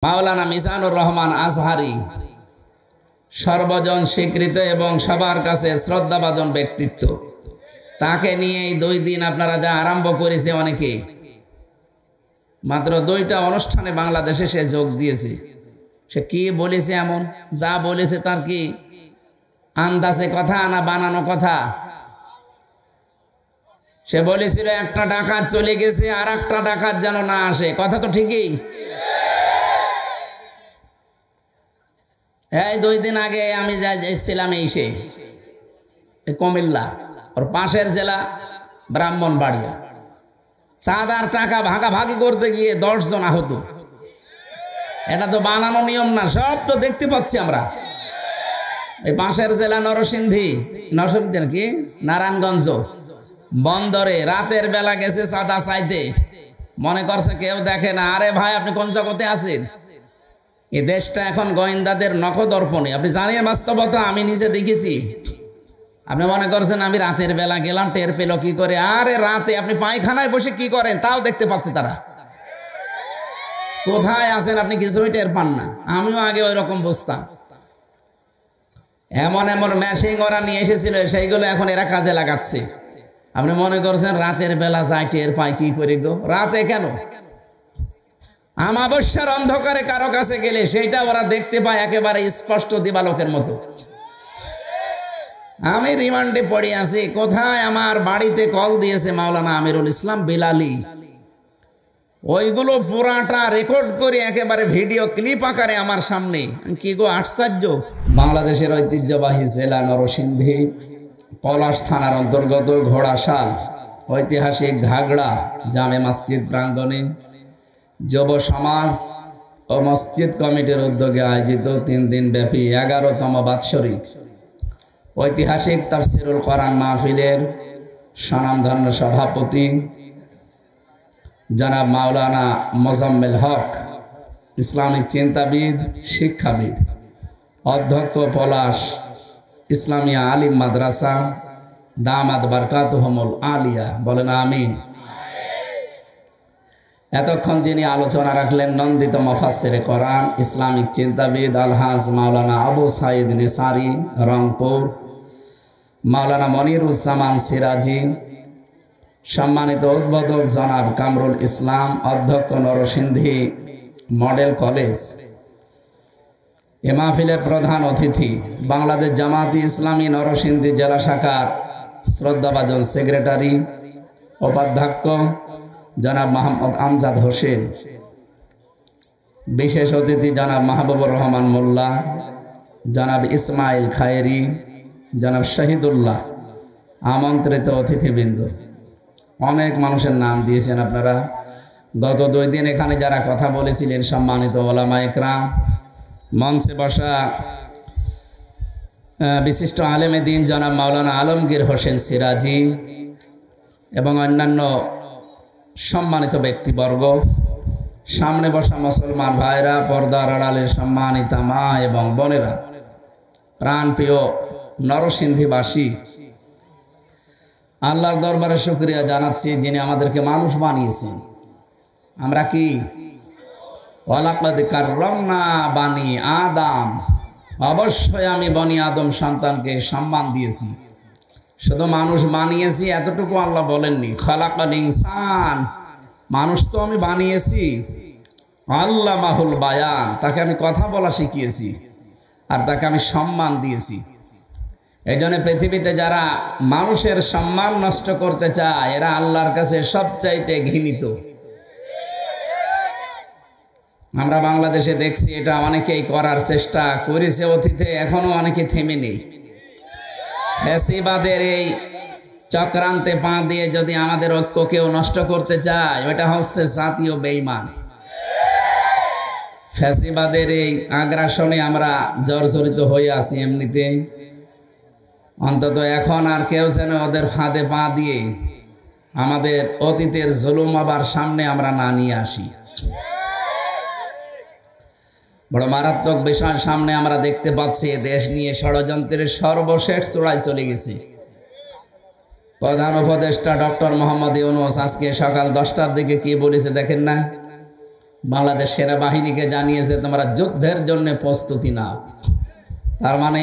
মাওলানা মিজানুর রহমান আজহারি সর্বজন স্বীকৃত এবং সবার কাছে শ্রদ্ধাভাজন ব্যক্তিত্ব। তাকে নিয়ে এই 2 দিন আপনারা যা আরম্ভ করেছে, অনেকে মাত্র 2টা অনুষ্ঠানে বাংলাদেশে সে যোগ দিয়েছে। সে কি বলেছে, এমন যা বলেছে তার কি আন্দাজে কথা না বানানো কথা? সে বলেছিল একটা ডাকাত চলে গেছে, আর একটা ডাকাত যেন না আসে। কথা তো ঠিকই। এই 2 দিন আগে আমি যাইছিলাম এসে কুমিল্লা, ওর পাশের জেলা ব্রাহ্মণবাড়িয়া। চাঁদার টাকা ভাগাভাগি করতে গিয়ে 10 জন আহত। এটা তো বানানো নিয়ম না, সব তো দেখতে পাচ্ছি আমরা। এই পাশের জেলা নরসিংদী নাকি নারায়ণগঞ্জ বন্দরে রাতের বেলা গেছে চাঁদা চাইতে, মনে করছে কেউ দেখে না। আরে ভাই, আপনি কোন জগতে আছেন? এই দেশটা এখন গোয়েন্দাদের নখদর্পণে। আপনি জানেন বাস্তবতা, আমি নিজে দেখেছি। আপনি মনে করছেন আমি রাতের বেলা গেলাম, টের পেল কি করে? আরে রাতে আপনি পায়খানায় বসে কি করেন তাও দেখতে পাচ্ছে তারা। কোথায় আছেন আপনি কিছুই টের পান না। আমিও আগে ওই রকম বুঝতাম। এমন এমন মেশিন ওরা নিয়ে এসেছিল, সেইগুলো এখন এরা কাজে লাগাচ্ছে। আপনি মনে করছেন রাতের বেলা যায় টের পায় কি করে গো? রাতে কেন, আমাবস্যার অন্ধকারে কারো কাছে গেলে সেইটা ওরা দেখতে পায় একেবারে স্পষ্ট দিবালোকের মতো। আমি রিমান্ডে পড়ে আছি। কোথায় আমার বাড়িতে কল দিয়েছে মাওলানা আমিরুল ইসলাম বিলালি, ওইগুলো পুরাটা রেকর্ড করে একেবারে ভিডিও ক্লিপ আকারে আমার সামনে। কি গো আশ্চর্য! বাংলাদেশের ঐতিহ্যবাহী জেলা নরসিংদী পলাশ থানার অন্তর্গত ঘোড়াশাল ঐতিহাসিক ঘাগড়া জামে মসজিদ প্রাঙ্গণে যুব সমাজ ও মসজিদ কমিটির উদ্যোগে আয়োজিত 3 দিন ব্যাপী 11তম বাৎসরিক ঐতিহাসিক তাফসিরুল কোরআন মাহফিলের স্বনামধন্য সভাপতি জনাব মাওলানা মোজাম্মেল হক, ইসলামিক চিন্তাবিদ, শিক্ষাবিদ, অধ্যক্ষ পলাশ ইসলামিয়া আলিম মাদ্রাসা দামাত বারকাতুহুমুল আলিয়া, বলেন আমিন। এতক্ষণ যিনি আলোচনা রাখলেন নন্দিত মুফাসসিরে কোরআন, ইসলামিক চিন্তাবিদ আলহাজ মাওলানা আবু সাইদ নিসারি রংপুর, মাওলানা মনিরুজ্জামান সিরাজি, সম্মানিত উদ্বোধক জনাব কামরুল ইসলাম, অধ্যক্ষ নরসিংদী মডেল কলেজ। এ মাহফিলের প্রধান অতিথি বাংলাদেশ জামায়াতে ইসলামী নরসিংদী জেলা শাখার শ্রদ্ধাভাজন সেক্রেটারি উপাধ্যক্ষ জনাব মোহাম্মদ আমজাদ হোসেন, বিশেষ অতিথি জনাব মাহবুবুর রহমান মোল্লা, জনাব ইসমাইল খায়েরি, জনাব শহীদুল্লাহ, আমন্ত্রিত অতিথিবৃন্দ। অনেক মানুষের নাম দিয়েছেন আপনারা। গত 2 দিন এখানে যারা কথা বলেছিলেন সম্মানিত ওলামা ইকরাম, মঞ্চে বসা বিশিষ্ট আলেমে দ্বীন জনাব মাওলানা আলমগীর হোসেন সিরাজি এবং অন্যান্য সম্মানিত ব্যক্তিবর্গ, সামনে বসা মুসলমান ভাইরা, পর্দার আড়ালের সম্মানিতা মা এবং বোনেরা, প্রাণপ্রিয় নরসিংদীবাসী, আল্লাহর দরবারে শুকরিয়া জানাচ্ছি যিনি আমাদেরকে মানুষ বানিয়েছেন। আমরা কি ওয়ালাকাদ কাররামনা বানি আদম, অবশ্যই আমি বনি আদম সন্তানকে সম্মান দিয়েছি। শুধু মানুষ বানিয়েছি এতটুকু আল্লাহ বলেননি। খালাকাল ইনসান, মানুষ তো আমি বানিয়েছি। আল্লামাহুল বায়ান, তাকে আমি কথা বলা শিখিয়েছি আর তাকে আমি সম্মান দিয়েছি। এই জন্য পৃথিবীতে যারা মানুষের সম্মান নষ্ট করতে চায় এরা আল্লাহর কাছে সবচাইতে ঘৃণিত। আমরা বাংলাদেশে দেখছি এটা অনেকেই করার চেষ্টা করেছে অতীতে, এখনো অনেকে থেমে নেই। ফ্যাসিবাদের এই চক্রান্তে পা দিয়ে যদি আমাদের ঐক্যকেও নষ্ট করতে চায়, ওটা হচ্ছে জাতীয় বেঈমান। ফ্যাসিবাদের এই আগ্রাসনে আমরা জর্জরিত হয়ে আছি এমনিতে। অন্তত এখন আর কেউ যেন ওদের ফাঁদে পা দিয়ে আমাদের অতীতের জুলুম আবার সামনে আমরা না নিয়ে আসি। বড় মারাত্মক বিষয় সামনে আমরা দেখতে পাচ্ছি। দেশ নিয়ে ষড়যন্ত্রের সর্বশেষ চূড়ায় চলে গেছে। প্রধান উপদেষ্টা ডক্টর মোহাম্মদ ইউনূস আজকে সকাল 10টার দিকে কি বলেছে দেখেন না? বাংলাদেশ সেনাবাহিনীকে জানিয়েছে তোমরা যুদ্ধের জন্য প্রস্তুতি নাও। তার মানে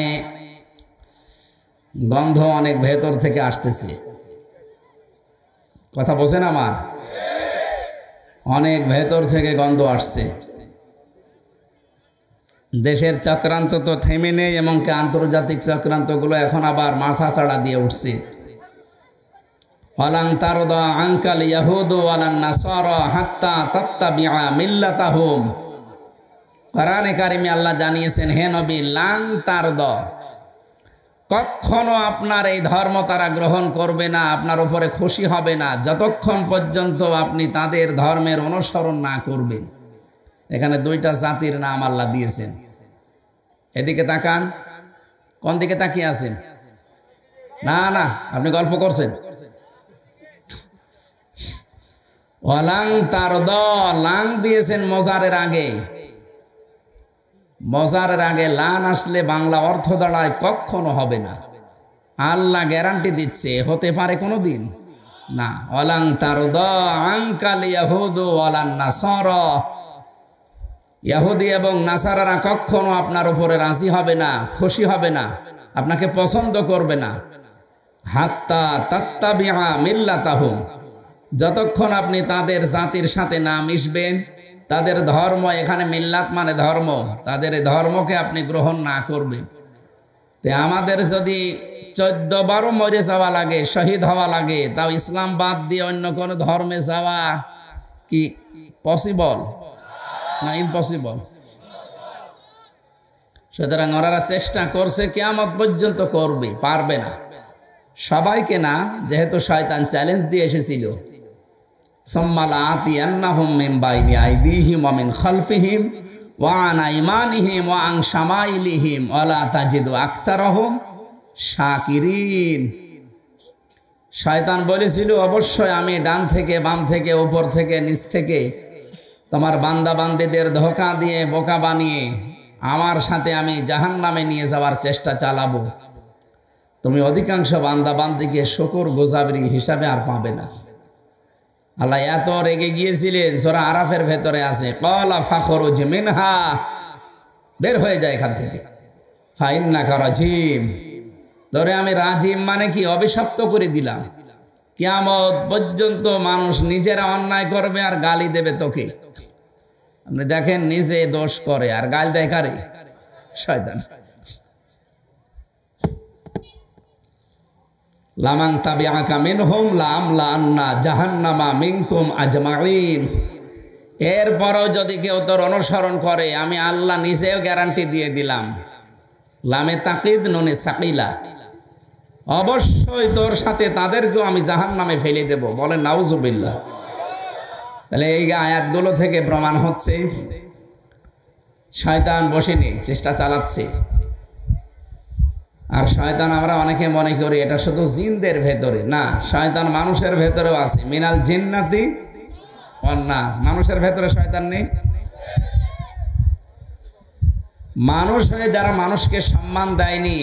গন্ধ অনেক ভেতর থেকে আসতেছে। কথা বোঝেন আমার? অনেক ভেতর থেকে গন্ধ আসছে। দেশের চক্রান্ত তো থেমে নেই, এমনকি আন্তর্জাতিক চক্রান্তগুলো এখন আবার মাথা চাড়া দিয়ে উঠছে। ওয়ালান তারদা আনকাল ইয়াহুদু ওয়ালান নাসারা হাত্তা তাত্তাবিআ মিল্লাতাহুম। কোরআনে কারিমে আল্লাহ জানিয়েছেন, হে নবী, লান তারদা, কখনো আপনার এই ধর্ম তারা গ্রহণ করবে না, আপনার উপরে খুশি হবে না যতক্ষণ পর্যন্ত আপনি তাদের ধর্মের অনুসরণ না করবেন। এখানে দুইটা জাতির নাম আল্লাহ দিয়েছেন। এদিকে তাকান। কোন দিকে তাকিয়ে আছেন? না না, আপনি গল্প করছেন। ওয়ালাং তারদ, লাং দিয়েছেন মজারের আগে। মজারের আগে লান আসলে বাংলা অর্থ দাঁড়ায় কখনো হবে না। আল্লাহ গ্যারান্টি দিচ্ছে হতে পারে কোনো দিন না। ওয়ালাং তারদ আনকাল ইয়াহুদু ওয়ালান নাসারা, ইহুদি এবং নাসারারা কখনো আপনার উপরে রাজি হবে না, খুশি হবে না, আপনাকে পছন্দ করবে না। হাত্তা তাত্তাবিআ মিল্লাতাহুম, যতক্ষণ আপনি তাদের জাতির সাথে না মিশবেন, তাদের ধর্ম, এখানে মিল্লাত মানে ধর্ম, তাদের ধর্মকে আপনি গ্রহণ না করবেন। তো আমাদের যদি 14 মরে যাওয়া লাগে, শহীদ হওয়া লাগে, তাও ইসলাম বাদ দিয়ে অন্য কোনো ধর্মে যাওয়া কি পসিবল না ইম্পসিবল? সুতরাং ওনারা চেষ্টা করছে, কিয়ামত পর্যন্ত করবে, পারবে না সবাইকে না, যেহেতু শয়তান চ্যালেঞ্জ দিয়ে এসেছিল, সুম্মা লাআতিয়ান্নাহুম মিন বাইনি আইদিহিম ওয়া মিন খালফিহিম ওয়া আন আইমানিহিম ওয়া আন শামাইলিহিম ওয়া লা তাজিদু আকসারাহুম শাকিরিন। শয়তান বলেছিল, অবশ্যই আমি ডান থেকে, বাম থেকে, উপর থেকে, নিচ থেকে তোমার বান্দা বান্দীদের ধোঁকা দিয়ে, বোকা বানিয়ে আমার সাথে আমি জাহান্নামে নিয়ে যাওয়ার চেষ্টা চালাবো। তুমি অধিকাংশ বান্দা বান্দীকে শুকর গোজাবরি হিসাবে আর পাবে না। আল্লাহ এত রেগে গিয়েছিলেন, সূরা আরাফের ভেতরে আছে, ক্বালা ফাখরুজ মিনহা, বের হয়ে যায় এখান থেকে, ফাইন্নাকা রাজিম, ধরে আমি রাজিম মানে কি, অভিশপ্ত করে দিলাম। কিয়ামত পর্যন্ত মানুষ নিজেরা অন্যায় করবে আর গালি দেবে তোকে। আপনি দেখেন, নিজে দোষ করে আর গাল দেয় কারে? শয়তান। লামান তাবিআকা মিনহুম লাআমলাআন্না জাহান্নামা মিনকুম আজমাইন। এরপরও যদি কেউ তোর অনুসরণ করে, আমি আল্লাহ নিজেও গ্যারান্টি দিয়ে দিলাম, লামে তাকিদ নুনে সাকিলা, অবশ্যই তোর সাথে তাদেরকেও আমি জাহান্নামে ফেলে দেব। বলেন নাউজুবিল্লাহ। তাহলে এই আয়াতগুলো থেকে প্রমাণ হচ্ছে শয়তান বসেনি, চেষ্টা চালাচ্ছে। আর শয়তান আমরা অনেকে মনে করি এটা শুধু জিনদের ভেতরে, না, শয়তান মানুষের ভেতরেও আছে। মিনাল জিন্নাতি ওয়ান নাস, মানুষের ভেতরে শয়তান নেই? মানুষ হয়ে যারা মানুষকে সম্মান দেয়নি,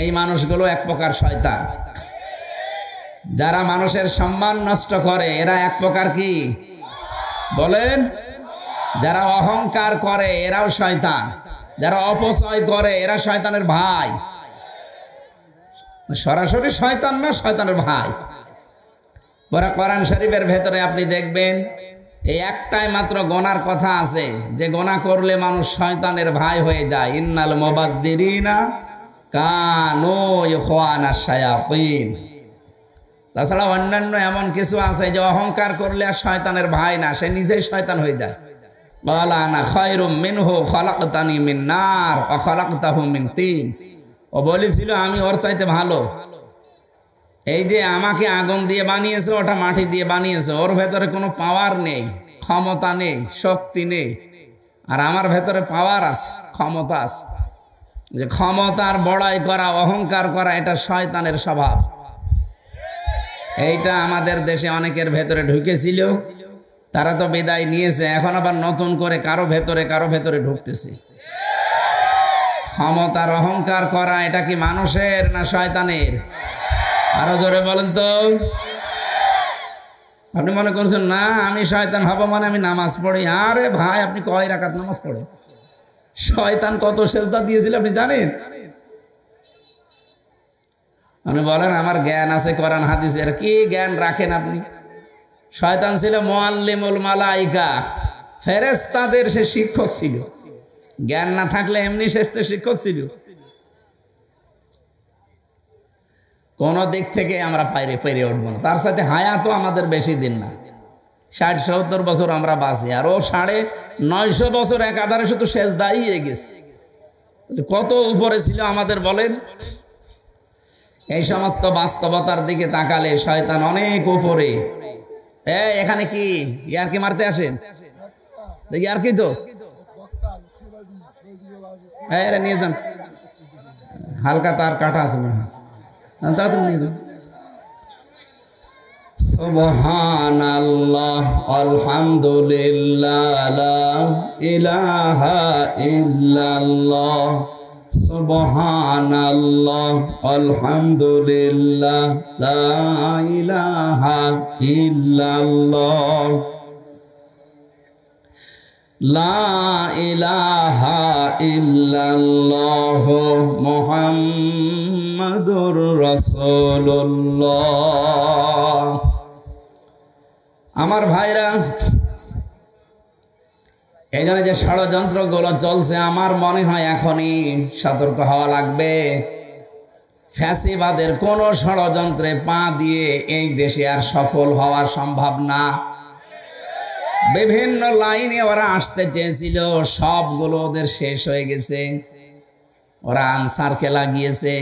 এই মানুষগুলো এক প্রকার শয়তান। যারা মানুষের সম্মান নষ্ট করে, এরা এক প্রকার কি বলেন? যারা অহংকার করে, এরাও শয়তান। যারা অপচয় করে, এরা শয়তানের ভাই। সরাসরি শয়তান না, শয়তানের ভাই। পরে কোরআন শরীফের ভেতরে আপনি দেখবেন, এই একটাই মাত্র গোনার কথা আছে, যে গোনা করলে মানুষ শয়তানের ভাই হয়ে যায়। ইন্নাল মুবাদ্দিরিনা কানু ইখওয়ানাশ শায়াতিন। তাছাড়া অন্যান্য এমন কিছু আছে যে অহংকার করলে আর শয়তানের ভাই না, সে নিজেই শয়তান হয়ে যায়। ক্বালা আনা খায়রুম মিনহু খালাকতানি মিন নার ওয়া খালাকতাহু মিন তিন। ও বলেছিল, আমি ওর চাইতে ভালো। এই যে আমাকে আগুন দিয়ে বানিয়েছে, ওটা মাটি দিয়ে বানিয়েছে, ওর ভেতরে কোনো পাওয়ার নেই, ক্ষমতা নেই, শক্তি নেই। আর আমার ভেতরে পাওয়ার আছে, ক্ষমতা আছে। যে ক্ষমতার বড়াই করা, অহংকার করা, এটা শয়তানের স্বভাব। এইটা আমাদের দেশে অনেকের ভেতরে ঢুকেছিল, তারা তো বিদায় নিয়েছে, এখন আবার নতুন করে কারো ভেতরে ঢুকতেছে। ক্ষমতার অহংকার করা, এটা কি মানুষের না শয়তানের? আরো জোরে বলেন তো। আপনি মনে করছেন না আমি শয়তান হব মানে আমি নামাজ পড়ি। আরে ভাই, আপনি কয় রাকাত নামাজ পড়ে? শয়তান কত সেজদা দিয়েছিল আপনি জানেন? আপনি বলেন আমার জ্ঞান আছে কোরআন হাদিসের, কি জ্ঞান রাখেন আপনি? শয়তান ছিল মুআল্লিমুল মালাইকা, ফেরেশতাদের সে শিক্ষক ছিল। জ্ঞান না থাকলে এমনি শেষে শিক্ষক ছিল। কোন দিক থেকে আমরা পেরে উঠবো না। তার সাথে হায়াতও আমাদের বেশি দিন না, 60-70 বছর আমরা বাঁচি, আর ও 950 বছর একাধারে শুধু সেজদাই হয়ে গেছে। কত উপরে ছিল আমাদের বলেন? এই সমস্ত বাস্তবতার দিকে তাকালে শয়তান অনেক উপরে। এখানে কি ইয়ার কি মারতে আসেন? দেখি আর কি তো নিয়ে যান, হালকা তার কাটা আছে মনে হয়, তাড়াতাড়ি নিয়ে যান। সুবহানাল্লাহ আলহামদুলিল্লাহ লা ইলাহা ইল্লাল্লাহ, সুবহানাল্লাহ আলহামদুলিল্লাহ লা ইলাহা ইল্লাল্লাহ, লা ইলাহা ইল্লাল্লাহ মুহাম্মাদুর রাসূলুল্লাহ। আমার ভাইরা, এই জন্য যে ষড়যন্ত্রগুলো চলছে, আমার মনে হয় এখনই সতর্ক হওয়া লাগবে। ফ্যাসিবাদের কোন ষড়যন্ত্রে পা দিয়ে এই দেশে আর সফল হওয়া সম্ভব না। বিভিন্ন লাইনে ওরা আসতে চেয়েছিল, সবগুলো ওদের শেষ হয়ে গেছে। ওরা আনসারকে লাগিয়েছে,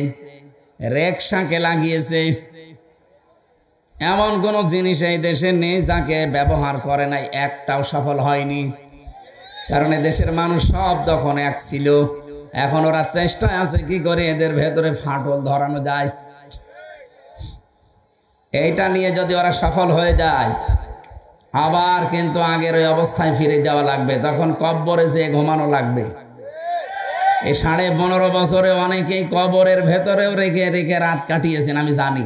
রেকশাকে লাগিয়েছে। এমন কোন জিনিস এই দেশে নেই যাকে ব্যবহার করে নাই, একটাও সফল হয়নি। কারণ দেশের মানুষ সব তখন এক ছিল। এখন ওরা চেষ্টায় আছে কি করে এদের ভেতরে ফাটল ধরানো যায়। এইটা নিয়ে যদি ওরা সফল হয়ে যায়, আবার কিন্তু আগের ওই অবস্থায় ফিরে যাওয়া লাগবে। তখন কব্বরে যেয়ে ঘুমানো লাগবে। এই 15.5 বছরে অনেকেই কবরের ভেতরেও রেখে রেখে রাত কাটিয়েছেন, আমি জানি।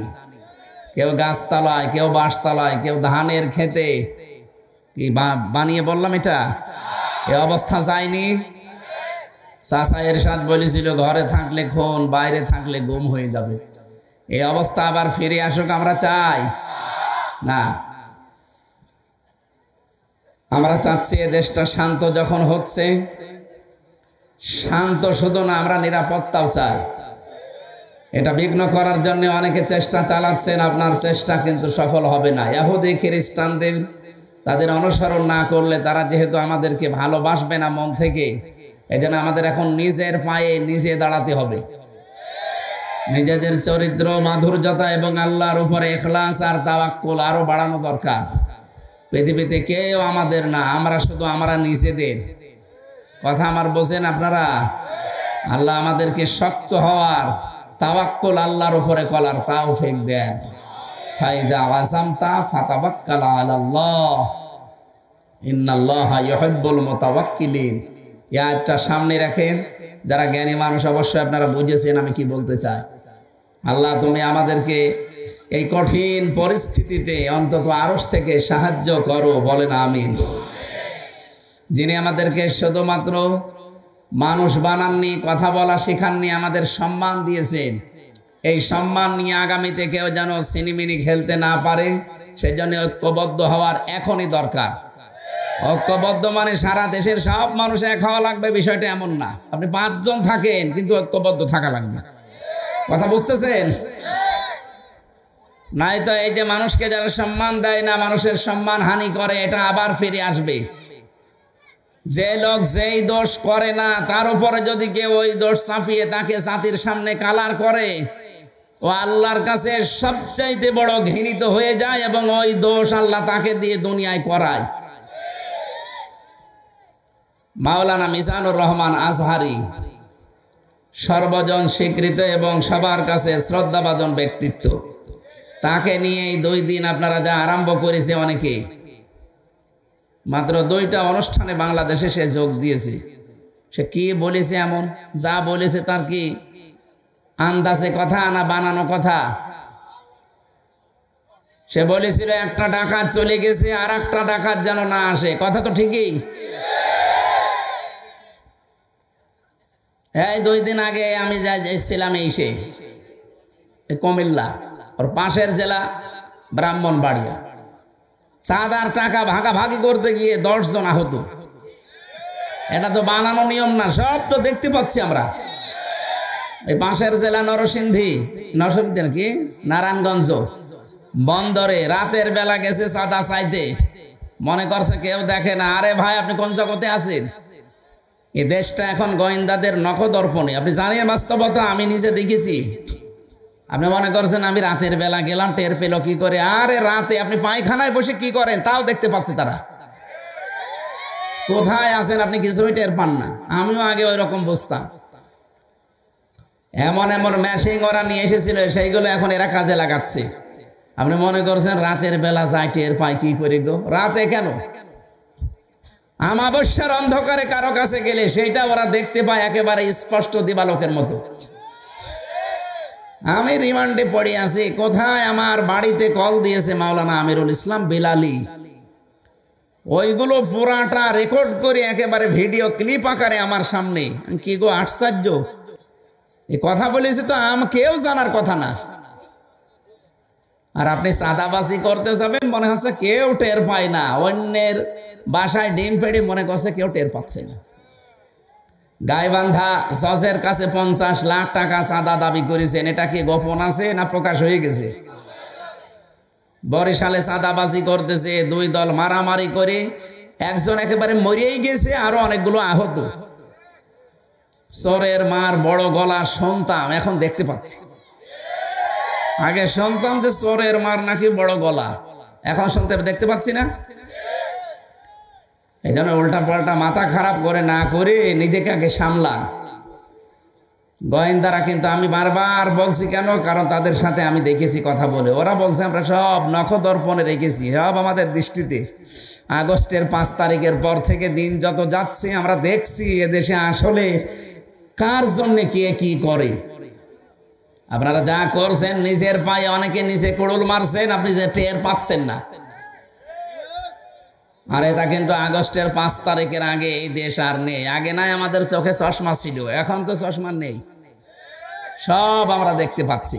কেউ গাছতলায়, কেউ বাঁশতলায়, কেউ ধানের খেতে। কি বানিয়ে বললাম এটা? এ অবস্থা যায়নি? চাচা এরশাদ বলেছিল ঘরে থাকলে খুন, বাইরে থাকলে গুম হয়ে যাবে। এই অবস্থা আবার ফিরে আসুক আমরা চাই না। আমরা চাচ্ছি এ দেশটা শান্ত যখন হচ্ছে, শান্ত শুধু না, আমরা নিরাপত্তাও চাই। এটা বিঘ্ন করার জন্য অনেকে চেষ্টা চালাচ্ছেন, আপনার চেষ্টা কিন্তু সফল হবে না। ইহুদি খ্রিস্টানদের তাদের অনুসরণ না করলে তারা যেহেতু আমাদেরকে ভালোবাসবে না মন থেকে, এজন্য আমাদের এখন নিজের পায়ে নিজে দাঁড়াতে হবে। নিজেদের চরিত্র মাধুর্যতা এবং আল্লাহর উপরে ইখলাস আর তাওয়াক্কুল আরো বাড়ানো দরকার। পৃথিবীতে কেউ আমাদের না, আমরা শুধু আমরা নিজেদের। কথা আমার বোঝেন আপনারা? আল্লাহ আমাদেরকে শক্ত হওয়ার, তাওয়াক্কুল আল্লাহর উপরে করার তৌফিক দেন। ফাইদা আযামতা ফাতাওয়াক্কাল আলাল্লাহ, ইন্নাল্লাহা ইউহিব্বুল মুতাওয়াক্কিলিন। এই আয়াতটা সামনে রাখেন। যারা জ্ঞানী মানুষ অবশ্যই আপনারা বুঝেছেন আমি কি বলতে চাই। আল্লাহ তুমি আমাদেরকে এই কঠিন পরিস্থিতিতে অন্তত আরশ থেকে সাহায্য করো, বলেন আমিন। যিনি আমাদেরকে শুধুমাত্র মানুষ বানাননি, কথা বলা শেখাননি, আমাদের সম্মান দিয়েছেন। এই সম্মান নিয়ে আগামীতে কেউ যেন সিনিমিনি খেলতে না পারে, সেজন্য ঐক্যবদ্ধ হওয়ার এখনই দরকার। ঐক্যবদ্ধ মানে সারা দেশের সব মানুষ এক হওয়া লাগবে, বিষয়টা এমন না। আপনি 5 জন থাকেন কিন্তু ঐক্যবদ্ধ থাকা লাগবে। কথা বুঝতেছেন? নাই তো এই যে মানুষকে যারা সম্মান দেয় না, মানুষের সম্মান হানি করে, এটা আবার ফিরে আসবে। যে লোক যেই দোষ করে না তার উপরে যদি কেউ ওই দোষ চাপিয়ে তাকে জাতির সামনে কালার করে, ও আল্লাহর কাছে সবচাইতে বড় ঘৃণিত হয়ে যায় এবং ওই দোষ আল্লাহ তাকে দিয়ে দুনিয়ায় করায়। মাওলানা মিজানুর রহমান আজহারি সর্বজন স্বীকৃত এবং সবার কাছে শ্রদ্ধাভাজন ব্যক্তিত্ব। তাকে নিয়ে এই 2 দিন আপনারা যা আরম্ভ করেছে, অনেকে মাত্র 2টা অনুষ্ঠানে বাংলাদেশে সে যোগ দিয়েছে। সে কি বলেছে, এমন যা বলেছে তার কি আন্দাজে কথা না বানানো কথা? সে বলেছিল একটা ডাকাত চলে গেছে, আর একটা ডাকাত যেন না আসে। কথা তো ঠিকই। এই 2 দিন আগে আমি যাইছিলাম এসে কুমিল্লা, ওর পাশের জেলা ব্রাহ্মণবাড়িয়া। চাঁদার টাকা ভাগাভাগি করতে গিয়ে 10 জন আহত। এটা তো বানানো নিয়ম না, সব তো দেখতে পাচ্ছি আমরা। এই পাশের জেলা নরসিংদী নাকি নারায়ণগঞ্জ বন্দরে রাতের বেলা গেছে চাঁদা চাইতে, মনে করছে কেউ দেখে না। আরে ভাই, আপনি কোন জগতে আছেন? এই দেশটা এখন গোয়েন্দাদের নখদর্পণে। আপনি জানেন বাস্তবতা, আমি নিজে দেখেছি। আপনি মনে করছেন আমি রাতের বেলা গেলাম, টের পেল কি করে? আরে রাতে আপনি পায়খানায় বসে কি করেন তাও দেখতে পাচ্ছে তারা। কোথায় আছেন আপনি কিছুই টের পান না। আমিও আগে ওই রকম বুঝতাম। এমন এমন মেশিন ওরা নিয়ে এসেছিল, সেইগুলো এখন এরা কাজে লাগাচ্ছে। আপনি মনে করছেন রাতের বেলা যায় টের পায় কি করে গো? রাতে কেন, আমাবস্যার অন্ধকারে কারো কাছে গেলে সেইটা ওরা দেখতে পায় একেবারে স্পষ্ট দিবালোকের মতো। আমি রিমান্ডে পড়ে আছি। কোথায়? আমার বাড়িতে কল দিয়েছে মাওলানা আমিরুল ইসলাম বিলালি। ওইগুলো পুরাটা রেকর্ড করে একেবারে ভিডিও ক্লিপ আকারে আমার সামনে। কি গো আশ্চর্য! এই কথা বলেছি তো কেউ জানার কথা না। আর আপনি চাঁদাবাজি করতে যাবেন, মনে হচ্ছে কেউ টের পায় না। অন্যের বাসায় ডিম পেড়ে মনে করছে কেউ টের পাচ্ছে না। গাইবান্ধা জজের কাছে 50 লাখ টাকা চাঁদা দাবি করেছেন। এটা কি গোপন আছে না প্রকাশ হয়ে গেছে? বরিশালে চাঁদাবাজি করতেছে 2 দল মারামারি করে একজন একেবারে মরেই গেছে, আরো অনেকগুলো আহত। চোরের মার বড় গলা শুনতাম, এখন দেখতে পাচ্ছি। আগে শুনতাম যে চোরের মার নাকি বড় গলা, এখন শুনতে দেখতে পাচ্ছি না। এই জন্য উল্টা পাল্টা মাথা খারাপ করে না করে নিজেকে আগে সামলান। গোয়েন্দারা কিন্তু, আমি বারবার বলছি কেন, কারণ তাদের সাথে আমি দেখেছি কথা বলে। ওরা বলছে আমরা সব নখদর্পণে রেখেছি, সব আমাদের দৃষ্টিতে। আগস্টের 5 তারিখের পর থেকে দিন যত যাচ্ছে আমরা দেখছি এদেশে আসলে কার জন্য কে কি করে। আপনারা যা করছেন নিজের পায়ে অনেকে নিচে কুড়ুল মারছেন, আপনি যে টের পাচ্ছেন না। আর এটা কিন্তু আগস্টের 5 তারিখের আগে এই দেশ আর নেই। আগে নাই আমাদের চোখে চশমা ছিল, এখন তো চশমা নেই, সব আমরা দেখতে পাচ্ছি।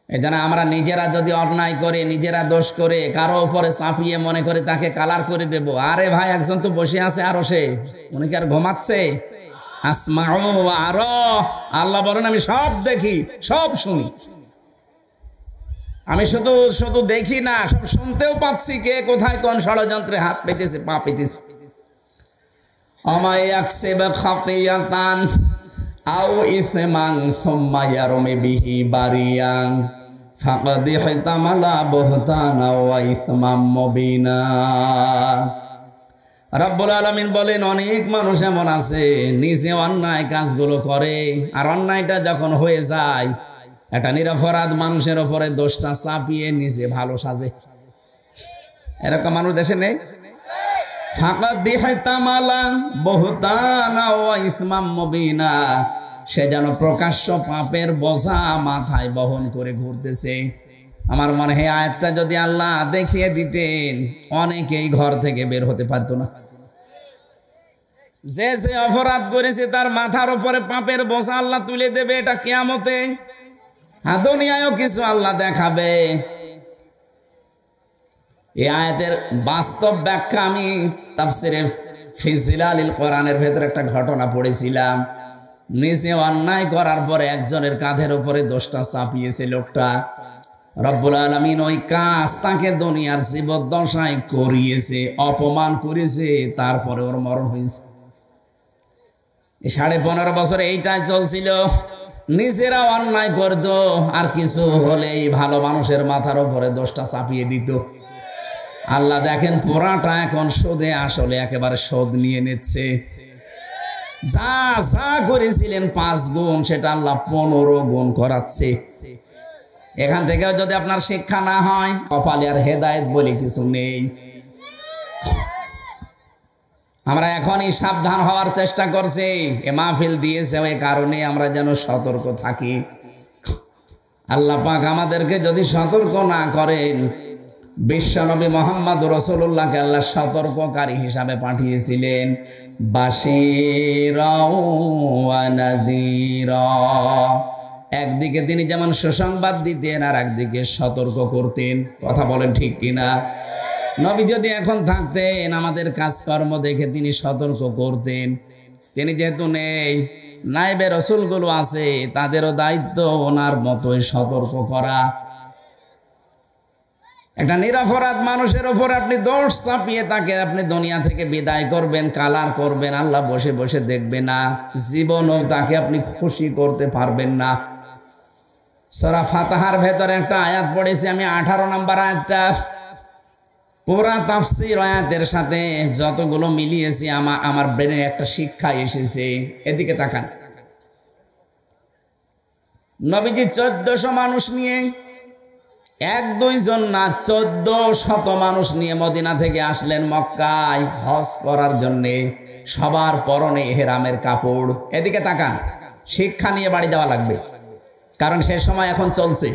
এই জন্য আমরা নিজেরা যদি অন্যায় করে, নিজেরা দোষ করে কারো উপরে চাপিয়ে মনে করে তাকে কালার করে দেব। আরে ভাই, একজন তো বসে আছে আরো, সে উনি কি আর ঘুমাচ্ছে? আসমাউ আর আল্লাহ বলেন আমি সব দেখি, সব শুনি। আমি শুধু শুধু দেখি না, সব শুনতেও পাচ্ছি কে কোথায় কোন ষড়যন্ত্রে হাত পেতেছে, পা পেতেছে। আমায়াকসিবা খাতিয়াতান আও ইসমান সুম্মা ইয়ারমি বিহি বারিয়ান ফাকাদ ইহতামালা বুহতানা ওয়া ইসমাম মুবিনা। রব্বুল আলামিন বলেন, অনেক মানুষ এমন আছে নিজে অন্যায় কাজগুলো করে, আর অন্যায়টা যখন হয়ে যায় একটা নিরপরাধ মানুষের উপরে দোষটা চাপিয়ে নিজে ভালো সাজে। এরকম মানুষ দেশে নেই? ফাকাদ ইহতামালা বুহতানা ওয়া ইসমাম মুবিনা, সে যেন প্রকাশ্য পাপের বোঝা মাথায় বহন করে ঘুরতেছে। আমার মনে হয় আয়াতটা যদি আল্লাহ দেখিয়ে দিতেন, অনেকেই ঘর থেকে বের হতে পারতো না। যে যে অপরাধ করেছে তার মাথার উপরে পাপের বোঝা আল্লাহ তুলে দেবে, এটা কিয়ামতে। দুনিয়ায়ও কিছু আল্লাহ দেখাবে। এই আয়াতের বাস্তব ব্যাখ্যা আমি তাফসিরে ফি জিলালিল কোরআনের ভেতরে একটা ঘটনা পড়েছিলাম। নিজে অন্যায় করার পরে একজনের কাঁধের উপরে দোষটা চাপিয়েছে লোকটা। রব্বুল আলামিন ওই কাজ তাকে দুনিয়ার জীবদ্দশায় করিয়েছে, অপমান করেছে, তারপরে ওর মরণ হয়েছে। 15.5 বছরে এইটাই চলছিল। নিজেরা অন্যায় করত, আর কিছু হলেই ভালো মানুষের মাথার উপরে দোষটা চাপিয়ে দিত। আল্লাহ দেখেন পুরাটা এখন সুদে আসলে একেবারে শোধ নিয়ে নিচ্ছে। যা যা করেছিলেন 5 গুণ, সেটা আল্লাহ 15 গুণ করাচ্ছে। এখান থেকে যদি আপনার শিক্ষা না হয়, কপালে আর হেদায়েত বলে কিছু নেই। আমরা এখনই সাবধান হওয়ার চেষ্টা করছি। এ মাহফিল দিয়েছে ওই কারণে আমরা যেন সতর্ক থাকি। আল্লাহ পাক আমাদেরকে যদি সতর্ক না করেন, বিশ্বনবী মুহাম্মদ রাসূলুল্লাহকে আল্লাহ সতর্ককারী হিসাবে পাঠিয়েছিলেন, বাশীরা ওয়া নাযীরা। একদিকে তিনি যেমন সুসংবাদ দিতেন আর একদিকে সতর্ক করতেন। কথা বলেন ঠিক কিনা? নবী যদি এখন থাকতেন আমাদের কাজকর্ম দেখে তিনি সতর্ক করতেন। তিনি যেহেতু নেই, নায়েবে রাসূলগুলো আছে, তাদেরও দায়িত্ব ওনার মতোই সতর্ক করা। একটা নিরপরাধ মানুষের ওপর আপনি দোষ চাপিয়ে তাকে আপনি দুনিয়া থেকে বিদায় করবেন, কালার করবেন, আল্লাহ বসে বসে দেখবে না, জীবনও তাকে আপনি খুশি করতে পারবেন না। সূরা ফাতিহার ভেতরে একটা আয়াত পড়েছি আমি, 18 নম্বর আয়াতটা। পুরা তাফসীর আয়াতের সাথে যতগুলো মিলিয়েছি আমার ব্রেনে একটা শিক্ষা এসেছে। এদিকে তাকান। নবীজি 1400 মানুষ নিয়ে, 1-2 জন না, 1400 মানুষ নিয়ে মদিনা থেকে আসলেন মক্কায় হজ করার জন্যে। সবার পরনে ইহরামের কাপড়। এদিকে তাকান, শিক্ষা নিয়ে বাড়ি যাওয়া লাগবে, কারণ সে সময় এখন চলছে।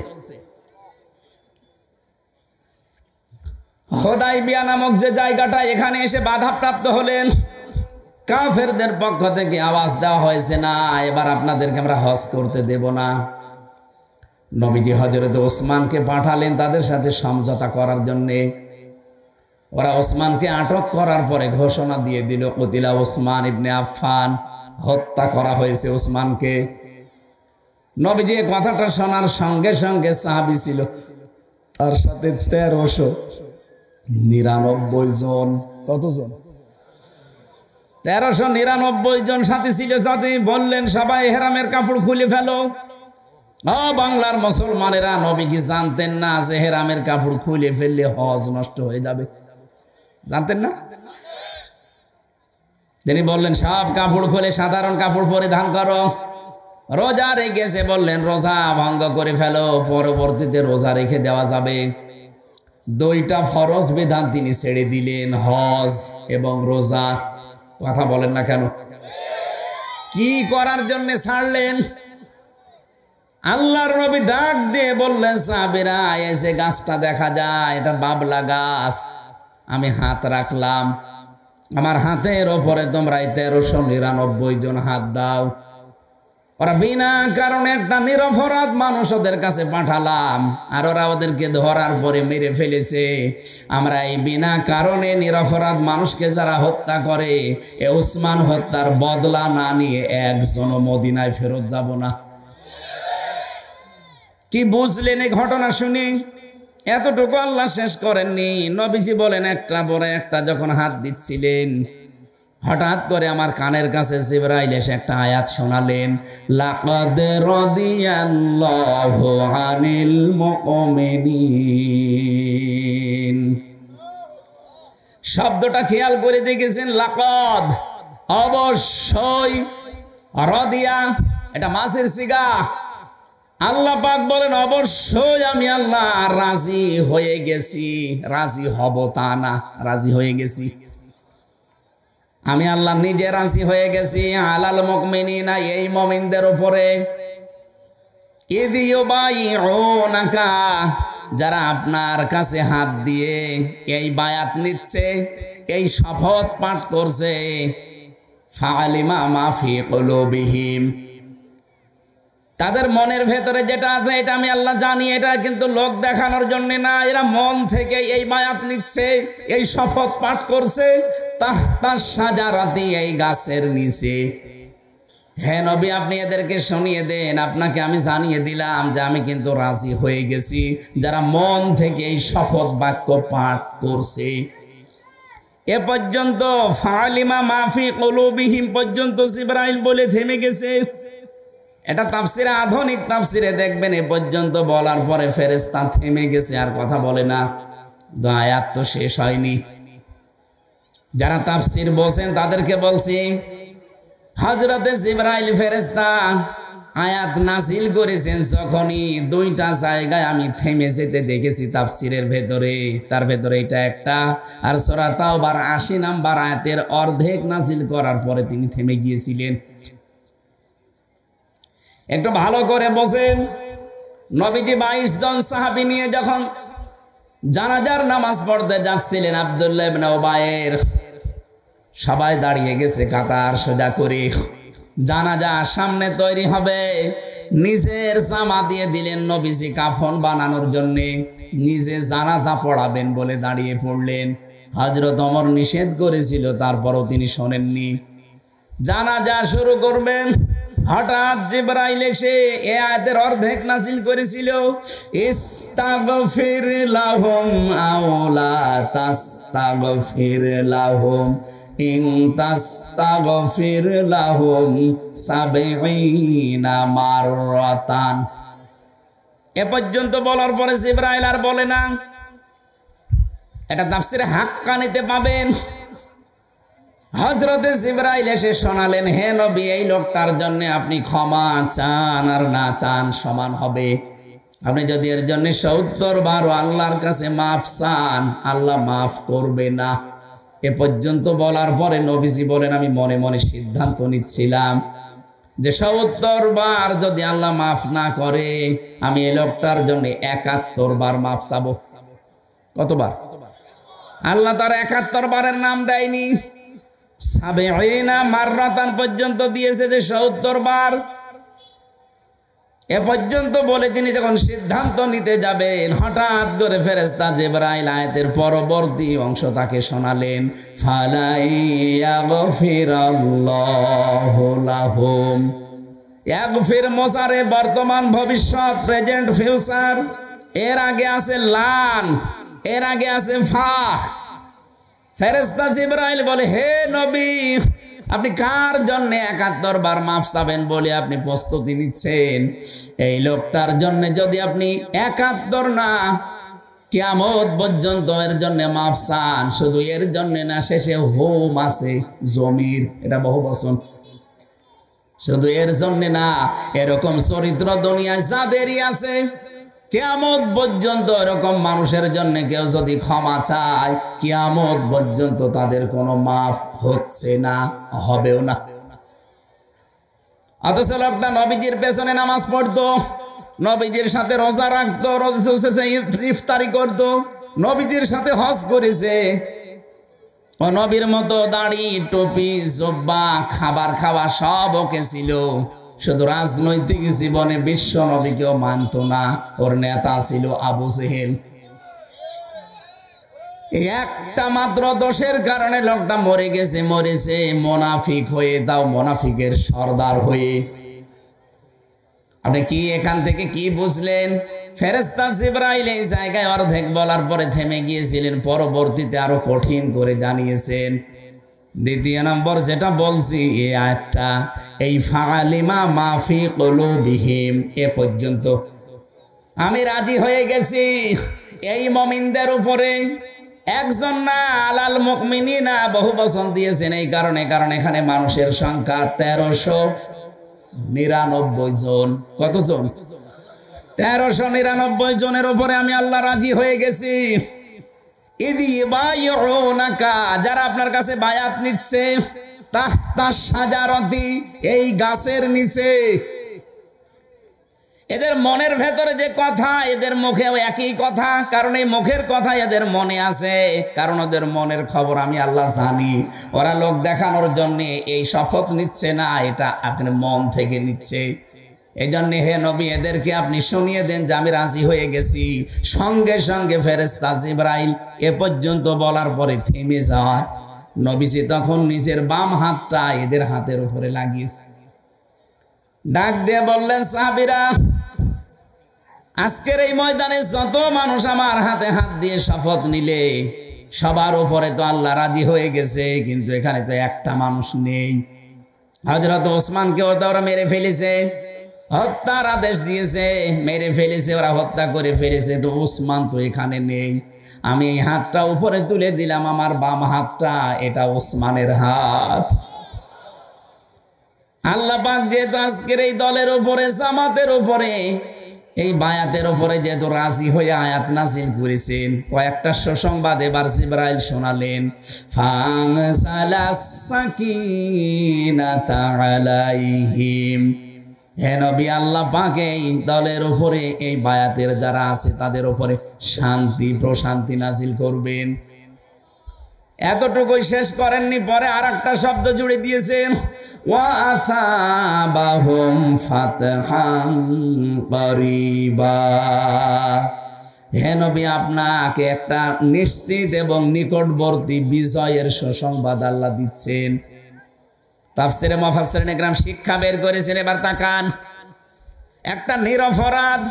হুদাইবিয়া নামক যে জায়গাটা, এখানে এসে বাধাপ্রাপ্ত হলেন। কাফেরদের পক্ষ থেকে আওয়াজ দেওয়া হয়েছে, না এবার আপনাদেরকে আমরা হজ করতে দেব না। নবীজি হযরত ওসমানকে পাঠালেন তাদের সাথে সমঝোতা করার জন্যে। ওরা ওসমানকে আটক করার পরে ঘোষণা দিয়ে দিল, কুতিলা ওসমান ইবনে আফফান, হত্যা করা হয়েছে ওসমানকে। নবীজি এই কথাটা শোনার সঙ্গে সঙ্গে সাহাবী ছিল তার সাথে 1399 জন। কতজন? 1399 জন সাথী ছিল। সাথে বললেন সবাই ইহরামের কাপড় খুলে ফেলো। বাংলার মুসলমানেরা, নবী কি জানতেন না যে ইহরামের কাপড় খুলে ফেললে হজ নষ্ট হয়ে যাবে? জানতেন না? তিনি বললেন সব কাপড় খুলে সাধারণ কাপড় পরিধান করো। রোজা রেখেছে, বললেন রোজা ভঙ্গ করে ফেলো, পরবর্তীতে রোজা রেখে দেওয়া যাবে। 2টা ফরজ বিধান তিনি ছেড়ে দিলেন, হজ এবং রোজা। কথা বলেন না কেন? কি করার জন্য ছাড়লেন? আল্লাহর নবী ডাক দিয়ে বললেন, সাহাবীরা এই যে গাছটা দেখা যায়, এটা বাবলা গাছ। আমি হাত রাখলাম, আমার হাতের ওপরে তোমরা 1399 জন হাত দাও। ওরা বিনা কারণে একটা নিরপরাধ মানুষ ওদের কাছে পাঠালাম, আর ওরা ওদেরকে ধরার পরে মেরে ফেলেছে। আমরা এই বিনা কারণে নিরপরাধ মানুষকে যারা হত্যা করে, এ ওসমান হত্যার বদলা না নিয়ে একজনও মদিনায় ফেরত যাব না। কি বুঝলেন এই ঘটনা শুনে? এতটুকু আল্লাহ শেষ করেননি। নবীজি বলেন, একটা পরে একটা যখন হাত দিচ্ছিলেন, হঠাৎ করে আমার কানের কাছে জিবরাইল এসে একটা আয়াত শোনালেন, লাকাদ রাদিয়াল্লাহু আনিল মুমিনিন। শব্দটা খেয়াল করে দেখেছেন? লাকাদ, অবশ্যই, রাদিয়া এটা মাসের সিগা। আল্লাহ পাক বলেন অবশ্যই আমি আল্লাহ রাজি হয়ে গেছি। রাজি হব তা না, রাজি হয়ে গেছি। আমি আল্লাহ নিজে রাজি হয়ে গেছি আলাল মুমিনিনা, এই মুমিনদের উপরে, ইযি ইউবাইউনাকা, যারা আপনার কাছে হাত দিয়ে এই বায়াত নিচ্ছে, এই শপথ পাঠ করছে, ফাআলিমা মা ফি কুলুবিহিম, তাদের মনের ভেতরে যেটা আছে এটা আমি আল্লাহ জানি। এটা কিন্তু লোক দেখানোর জন্য না, এরা মন থেকে এই বায়াত নিচ্ছে, এই শপথ পাঠ করছে। তাহতা শাজারাতি, এই গাছের নিচে। হে নবী, আপনি এদেরকে শুনিয়ে দেন, আপনাকে আমি জানিয়ে দিলাম যে আমি কিন্তু রাজি হয়ে গেছি। যারা মন থেকে এই শপথ বাক্য পাঠ করছে, এ পর্যন্ত ফালিমা মাফি কুলুবিহিম পর্যন্ত জিবরাইল বলে থেমে গেছে। এটা তাফসিরে, আধুনিক তাফসিরে দেখবেন এ পর্যন্ত বলার পরে ফেরেশতা থেমে গেছে, আর কথা বলে না। আয়াত তো শেষ হয়নি। যারা তাফসির বলছেন তাদেরকে বলছি, হযরতে জিবরাইল ফেরেশতা আয়াত নাযিল করেছেন যখনই, 2টা জায়গায় আমি থেমে যেতে দেখেছি তাফসিরের ভেতরে। তার ভেতরে এটা একটা, আর সূরা তাওবার 80 নম্বর আয়াতের অর্ধেক নাযিল করার পরে তিনি থেমে গিয়েছিলেন। একটু ভালো করে বসেন। নবীজি 22 জন সাহাবী নিয়ে যখন জানাজার নামাজ পড়তে যাচ্ছিলেন আব্দুল্লাহ ইবনে উবাইয়ের, সবাই দাঁড়িয়ে গেছে কাতার সোজা করে। জানাজা সামনে তৈরি হবে, নিজের জামা দিয়ে দিলেন নবীজি কাফন বানানোর জন্য, নিজে জানাজা পড়াবেন বলে দাঁড়িয়ে পড়লেন। হযরত ওমর নিষেধ করেছিল, তারপরও তিনি শোনেননি। জানাজা শুরু করবেন, হঠাৎ জিবরাইল এসে এই আয়াতের অর্ধেক নাযিল করেছিল, ইস্তাগফির লাহুম আও লা তাস্তাগফির লাহুম ইন তাস্তাগফির লাহুম 70 মাররাতান। এ পর্যন্ত বলার পরে জিবরাইল আর বলে না। এটা তাফসীরে হাক্কানিতে পাবেন। হযরতে জিবরাইল এসে শোনালেন, হে নবী, এই লোকটার জন্য আপনি ক্ষমা চান আর না চান সমান হবে। আপনি যদি এর জন্য 70 বার আল্লাহর কাছে মাফ চান, আল্লাহ মাফ করবে না। এ পর্যন্ত বলার পরে নবীজি বলেন, আমি মনে মনে সিদ্ধান্ত নিচ্ছিলাম যে 70 বার যদি আল্লাহ মাফ না করে, আমি এই লোকটার জন্য 71 বার মাফ চাবো। কতবার? আল্লাহ তার 71 বারের নাম দেয়নি, 70 মাররাতান পর্যন্ত দিয়েছে, যে 70 বার। এ পর্যন্ত বলে তিনি যখন সিদ্ধান্ত নিতে যাবেন, হঠাৎ করে ফেরেশতা জিবরাইল আয়াতের পরবর্তী অংশ তাকে শোনালেন, ফালাইয়াগফিরাল্লাহু লাহুম। ইয়াগফির মোসারে বর্তমান, ভবিষ্যৎ, প্রেজেন্ট, ফিউচার। এর আগে আছে লান, এর আগে আছে ফা। ফেরেশতা জিবরাইল বলে, হে নবী, আপনি কার জন্য 71 বার মাফ চাবেন বলে আপনি প্রস্তুতি নিচ্ছেন? এই লোকটার জন্য যদি আপনি 71 না, কিয়ামত পর্যন্ত এর জন্য মাফ চান, শুধু এর জন্য না, শেষে হোম আছে, জমির, এটা বহুবচন, শুধু এর জন্য না, এরকম চরিত্র দুনিয়ায় যাদেরই আছে, কিয়ামত পর্যন্ত এরকম মানুষের জন্য কেউ যদি ক্ষমা চায়, কিয়ামত পর্যন্ত তাদের কোনো মাফ হচ্ছে না, হবেও না। অথচ লোকটা নবীজির পেছনে নামাজ পড়তো, নবীজির সাথে রোজা রাখতো, ইফতারি করতো, নবীজির সাথে হজ করেছে, ও নবীর মতো দাড়ি, টুপি, জুব্বা, খাবার খাওয়া সব ওকে ছিল। শুধু রাজনৈতিক জীবনে বিশ্ব নবীকেও মানত না। ওর নেতা ছিল আবু জেহেল। একটা মাত্র দোষের কারণে লোকটা মরে গেছে, মরেছে মুনাফিক হয়ে, তাও মুনাফিকের সর্দার হয়ে। আপনি কি এখান থেকে কি বুঝলেন? ফেরেশতা জিবরাইল এই জায়গায় অর্ধেক বলার পরে থেমে গিয়েছিলেন, পরবর্তীতে আরো কঠিন করে জানিয়েছেন। দ্বিতীয় নম্বর যেটা বলছি, এই আয়াতটা, এই ফাআলিমা মাফি কুলুবিহিম, এ পর্যন্ত আমি রাজি হয়ে গেছি এই মুমিনদের উপরে। একজন না, আলাল মুমিনিনা বহু বচন দিয়েছেন এই কারণে, কারণ এখানে মানুষের সংখ্যা 1399 জন। কতজন? 1399 জনের উপরে আমি আল্লাহ রাজি হয়ে গেছি। যারা আপনার কাছে বায়াত নিচ্ছে, তাহতা শাজারতি, এই গাছের নিচে। এদের মনের ভেতরে যে কথা, এদের মুখেও একই কথা, কারণ এই মুখের কথা এদের মনে আছে, কারণ ওদের মনের খবর আমি আল্লাহ জানি। ওরা লোক দেখানোর জন্য এই শপথ নিচ্ছে না, এটা আপনার মন থেকে নিচ্ছে। এই জন্য হে নবী, এদেরকে আপনি শুনিয়ে দেন যে আমি রাজি হয়ে গেছি। সঙ্গে সঙ্গে ফেরেশতা জিবরাইল এ পর্যন্ত বলার পরে থেমে যায়। নবীজি তখন নিজের বাম হাতটা এদের হাতের উপরে লাগিয়েছে, ডাক দিয়ে বললেন, সাহাবীরা, আজকের এই ময়দানে যত মানুষ আমার হাতে হাত দিয়ে শপথ নিলে, সবার উপরে তো আল্লাহ রাজি হয়ে গেছে, কিন্তু এখানে তো একটা মানুষ নেই। হযরত ওসমানকে ওরা মেরে ফেলেছে, হত্যার আদেশ দিয়েছে, মেরে ফেলেছে, ওরা হত্যা করে ফেলেছে, তো ওসমান তো এখানে নেই। আমি এই হাতটা উপরে তুলে দিলাম, আমার বাম হাতটা, এটা ওসমানের হাত। আল্লাহ পাক যেহেতু আজকের এই দলের উপরে, জামাতের উপরে, এই বায়াতের উপরে যেহেতু রাজি হয়ে আয়াত নাযিল করেছেন, কয়েকটা সুসংবাদ এবার জিবরাইল শোনালেন। ফানসালাস সাকিনাতা আলাইহিম, হে নবী, আল্লাহ পাক এই দলের উপরে, এই বায়াতের যারা আছে তাদের উপরে শান্তি প্রশান্তি নাজিল করবেন। এতটুকুই শেষ করেননি, পরে আর একটা শব্দ জুড়ে দিয়েছেন, ওয়া আসাবাহুম ফাতহান করিবা। হে নবী, আপনাকে একটা নিশ্চিত এবং নিকটবর্তী বিজয়ের সুসংবাদ আল্লাহ দিচ্ছেন। তাফসিরে মুফাসসিরিন ইকরাম শিক্ষা বের করেছেন। এবার তাকান, একটা নিরপরাধ,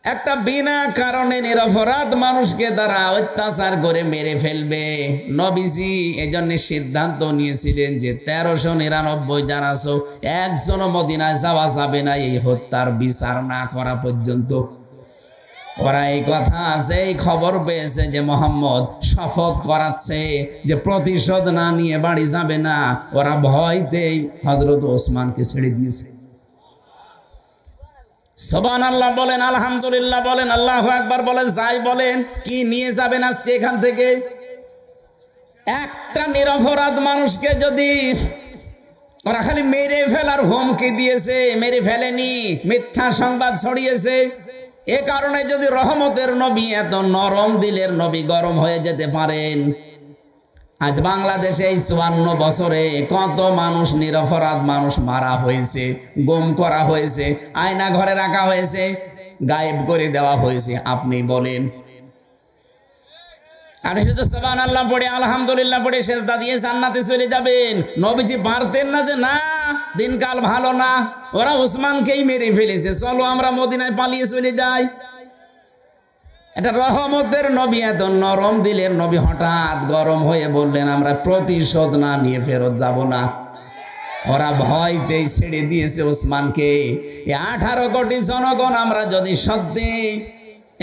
একটা বিনা কারণে নিরপরাধ মানুষকে তারা অত্যাচার করে মেরে ফেলবে। নবীজি এজন্য সিদ্ধান্ত নিয়েছিলেন যে 1399 জন আছো, একজনও মদিনায় যাওয়া যাবে না এই হত্যার বিচার না করা পর্যন্ত। ওরা এই কথা আছে, এই খবর পেয়েছে যে মোহাম্মদ শপথ করাচ্ছে যে প্রতিশোধ না নিয়ে বাড়ি যাবে না। ওরা ভয়তেই হযরত ওসমানকে ছেড়ে দিয়েছে। সুবহানাল্লাহ বলেন, আলহামদুলিল্লাহ বলেন, আল্লাহু আকবার বলেন, যাই বলেন। কি নিয়ে যাবেন আজকে এখান থেকে? একটা নিরপরাধ মানুষকে যদি ওরা খালি মেরে ফেলার হুমকি দিয়েছে, মেরে ফেলেনি, মিথ্যা সংবাদ ছড়িয়েছে। এ কারণে যদি রহমতের নবী, এত নরম দিলের নবী গরম হয়ে যেতে পারেন, আজ বাংলাদেশে এই 54 বছরে কত মানুষ, নিরপরাধ মানুষ মারা হয়েছে, গুম করা হয়েছে, আয়না ঘরে রাখা হয়েছে, গায়েব করে দেওয়া হয়েছে। আপনি বলেন, আপনি শুধু সুবহানাল্লাহ পড়ে আলহামদুলিল্লাহ পড়ে সেজদা দিয়ে জান্নাতে চলে যাবেন। নবীজি পারতেন না যে না, দিনকাল ভালো না, ওরা ওসমানকেই মেরে ফেলেছে, চলো আমরা মদিনায় পালিয়ে চলে যাই। এটা রহমতের নবী, এত নরম দিলের নবী হঠাৎ গরম হয়ে বললেন, আমরা প্রতিশোধ না নিয়ে ফেরত যাব না। ওরা ভয়তেই ছেড়ে দিয়েছে ওসমানকে। 18 কোটি জনগণ আমরা যদি সত্যি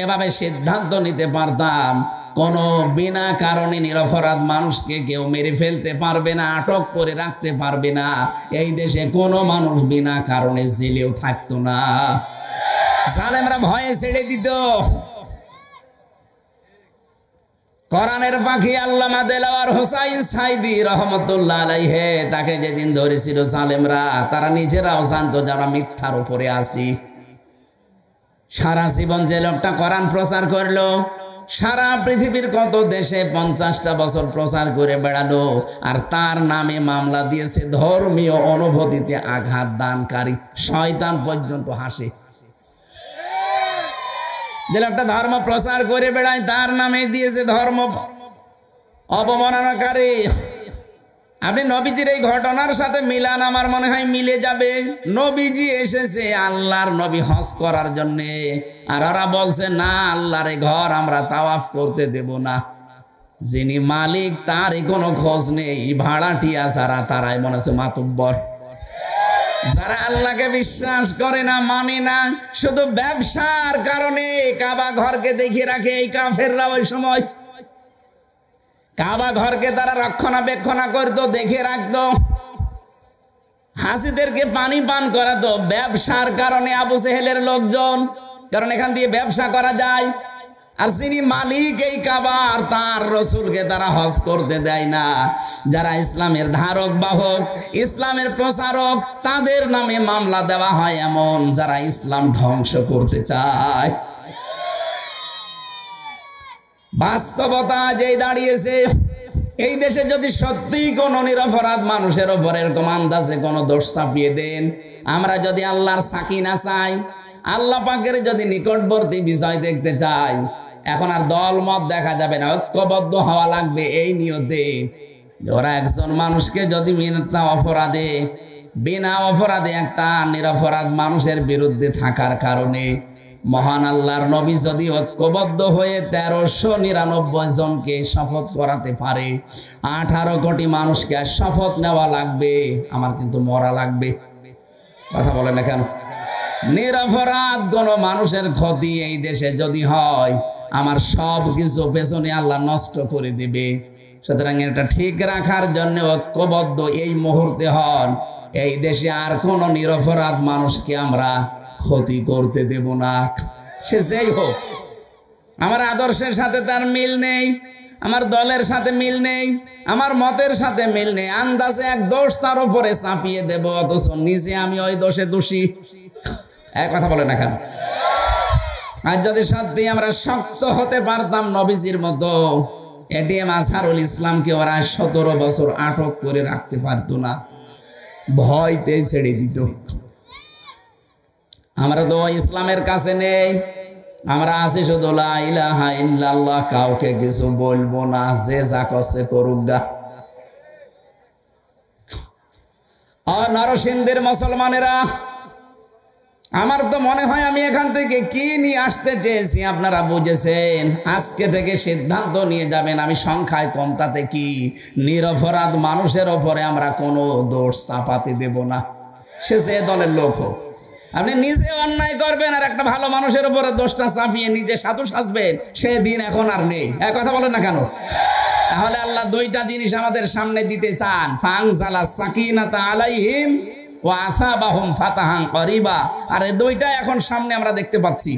এভাবে সিদ্ধান্ত নিতে পারতাম, কোন বিনা কারণে নিরপরাধ মানুষকে কেউ মেরে ফেলতে পারবে না, আটক করে রাখতে পারবে না। এই দেশে কোনো মানুষ বিনা কারণে জেলেও থাকতো না। জালেমরা ভয়ে ছেড়ে দিত। কোরআনের পাখি আল্লামা দেলাওয়ার হোসাইন সাইদি রহমতুল্লাহ আলাইহি, তাকে যেদিন ধরেছিল জালেমরা, তারা নিজেরাও জানতো যে আমরা মিথ্যার উপরে আছি। সারা জীবন যে লোকটা কোরআন প্রচার করলো, সারা পৃথিবীর কত দেশে 50টা বছর প্রচার করে বেড়ালো, আর তার নামে মামলা দিয়েছে ধর্মীয় অনুভূতিতে আঘাত দানকারী। শয়তান পর্যন্ত হাসে। যে লোকটা ধর্ম প্রচার করে বেড়ায়, তার নামে দিয়েছে ধর্ম অবমাননাকারী। আপনি নবীজির এই ঘটনার সাথে মিলান, আমার মনে হয় মিলে যাবে। নবীজি এসেছে আল্লাহর নবী হজ করার জন্যে, আর ওরা বলছে না, আল্লাহর ঘর আমরা তাওয়াফ করতে দেব না। যিনি মালিক তারই কোনো খোঁজ নেই, ভাড়াটিয়া যারা তারাই মনে হচ্ছে মাতুব্বর। যারা আল্লাহকে বিশ্বাস করে না, মানে না, শুধু ব্যবসার কারণে কাবা ঘরকে দেখিয়ে রাখে এই কাফেররা। ওই সময় কাবা ঘরকে তারা রক্ষণাবেক্ষণা করতো, দেখে রাখতো, হাসিদেরকে পানি পান করাতো ব্যবসার কারণে। আবু জেহেলের লোকজন, কারণ এখান দিয়ে ব্যবসা করা যায়। আর যিনি মালিক এই কাবার, তার রসুলকে তারা হজ করতে দেয় না। যারা ইসলামের ধারক বাহক, ইসলামের প্রচারক, তাদের নামে মামলা দেওয়া হয় এমন যারা ইসলাম ধ্বংস করতে চায়। বাস্তবতা যেই দাঁড়িয়েছে, এই দেশে যদি সত্যি কোন নিরপরাধ মানুষের ওপর এরকম আন্দাজে কোন দোষ চাপিয়ে দেন, আমরা যদি আল্লাহর সাকিনা চাই, আল্লাহ পাকের যদি নিকটবর্তী বিজয় দেখতে চাই, এখন আর দল মত দেখা যাবে না, ঐক্যবদ্ধ হওয়া লাগবে এই নিয়তে। ওরা একজন মানুষকে যদি বিনা অপরাধে একটা নিরপরাধ মানুষের বিরুদ্ধে থাকার কারণে মহান আল্লাহর নবী যদি ঐক্যবদ্ধ হয়ে 1399 জনকে শপথ করাতে পারে, 18 কোটি মানুষকে শপথ নেওয়া লাগবে, আমার কিন্তু মরা লাগবে। কথা বলে না কেন? নিরপরাধ কোন মানুষের ক্ষতি এই দেশে যদি হয়, আমার সব কিছু পেছনে আল্লাহ নষ্ট করে দিবে। সুতরাং এটা ঠিক রাখার জন্য ঐক্যবদ্ধ এই মুহূর্তে হন। এই দেশে আর কোন নিরপরাধ মানুষকে আমরা ক্ষতি করতে দেব না, সে যেই হোক। আমার আদর্শের সাথে তার মিল নেই, আমার দলের সাথে মিল নেই, আমার মতের সাথে মিল নেই, আন্দাজে এক দোষ তার উপরে চাপিয়ে দেব, অথচ নিজে আমি ওই দোষে দোষী। এক কথা বলে না কেন? আর যদি সত্যি আমরা শক্ত হতে পারতাম নবীজির মতো, এটিএম আজহারুল ইসলামকে ওরা 17 বছর আটক করে রাখতে পারতো না, ভয়তে ছেড়ে দিত। আমরা তো ইসলামের কাছে নেই, আমরা আছি শুধু লা ইলাহা ইল্লাল্লাহ, কাউকে কিছু বলবো না, যে যা করছে করুক গা। নরসিংদীর মুসলমানেরা, আমার তো মনে হয় আমি এখান থেকে কি নিয়ে আসতে চেয়েছি আপনারা বুঝেছেন। আজকে থেকে সিদ্ধান্ত নিয়ে যাবেন, আমি সংখ্যায় কম তাতে কি, নিরপরাধ মানুষের ওপরে আমরা কোনো দোষ চাপাতে দেব না, সে যে দলের লোক হোক। আপনি নিজে অন্যায় করবেন আর একটা ভালো মানুষের উপরে দোষটা চাপিয়ে নিজে সাধু সাজবেন, সে দিন এখন আর নেই। এক কথা বলেন না কেন? তাহলে আল্লাহ দুইটা জিনিস আমাদের সামনে দিতে চান, ফানজালা সাকিনাতা আলাইহিম ওয়া আসাবাহুম ফাতাহান করিবা। আর এই দুইটা এখন সামনে আমরা দেখতে পাচ্ছি।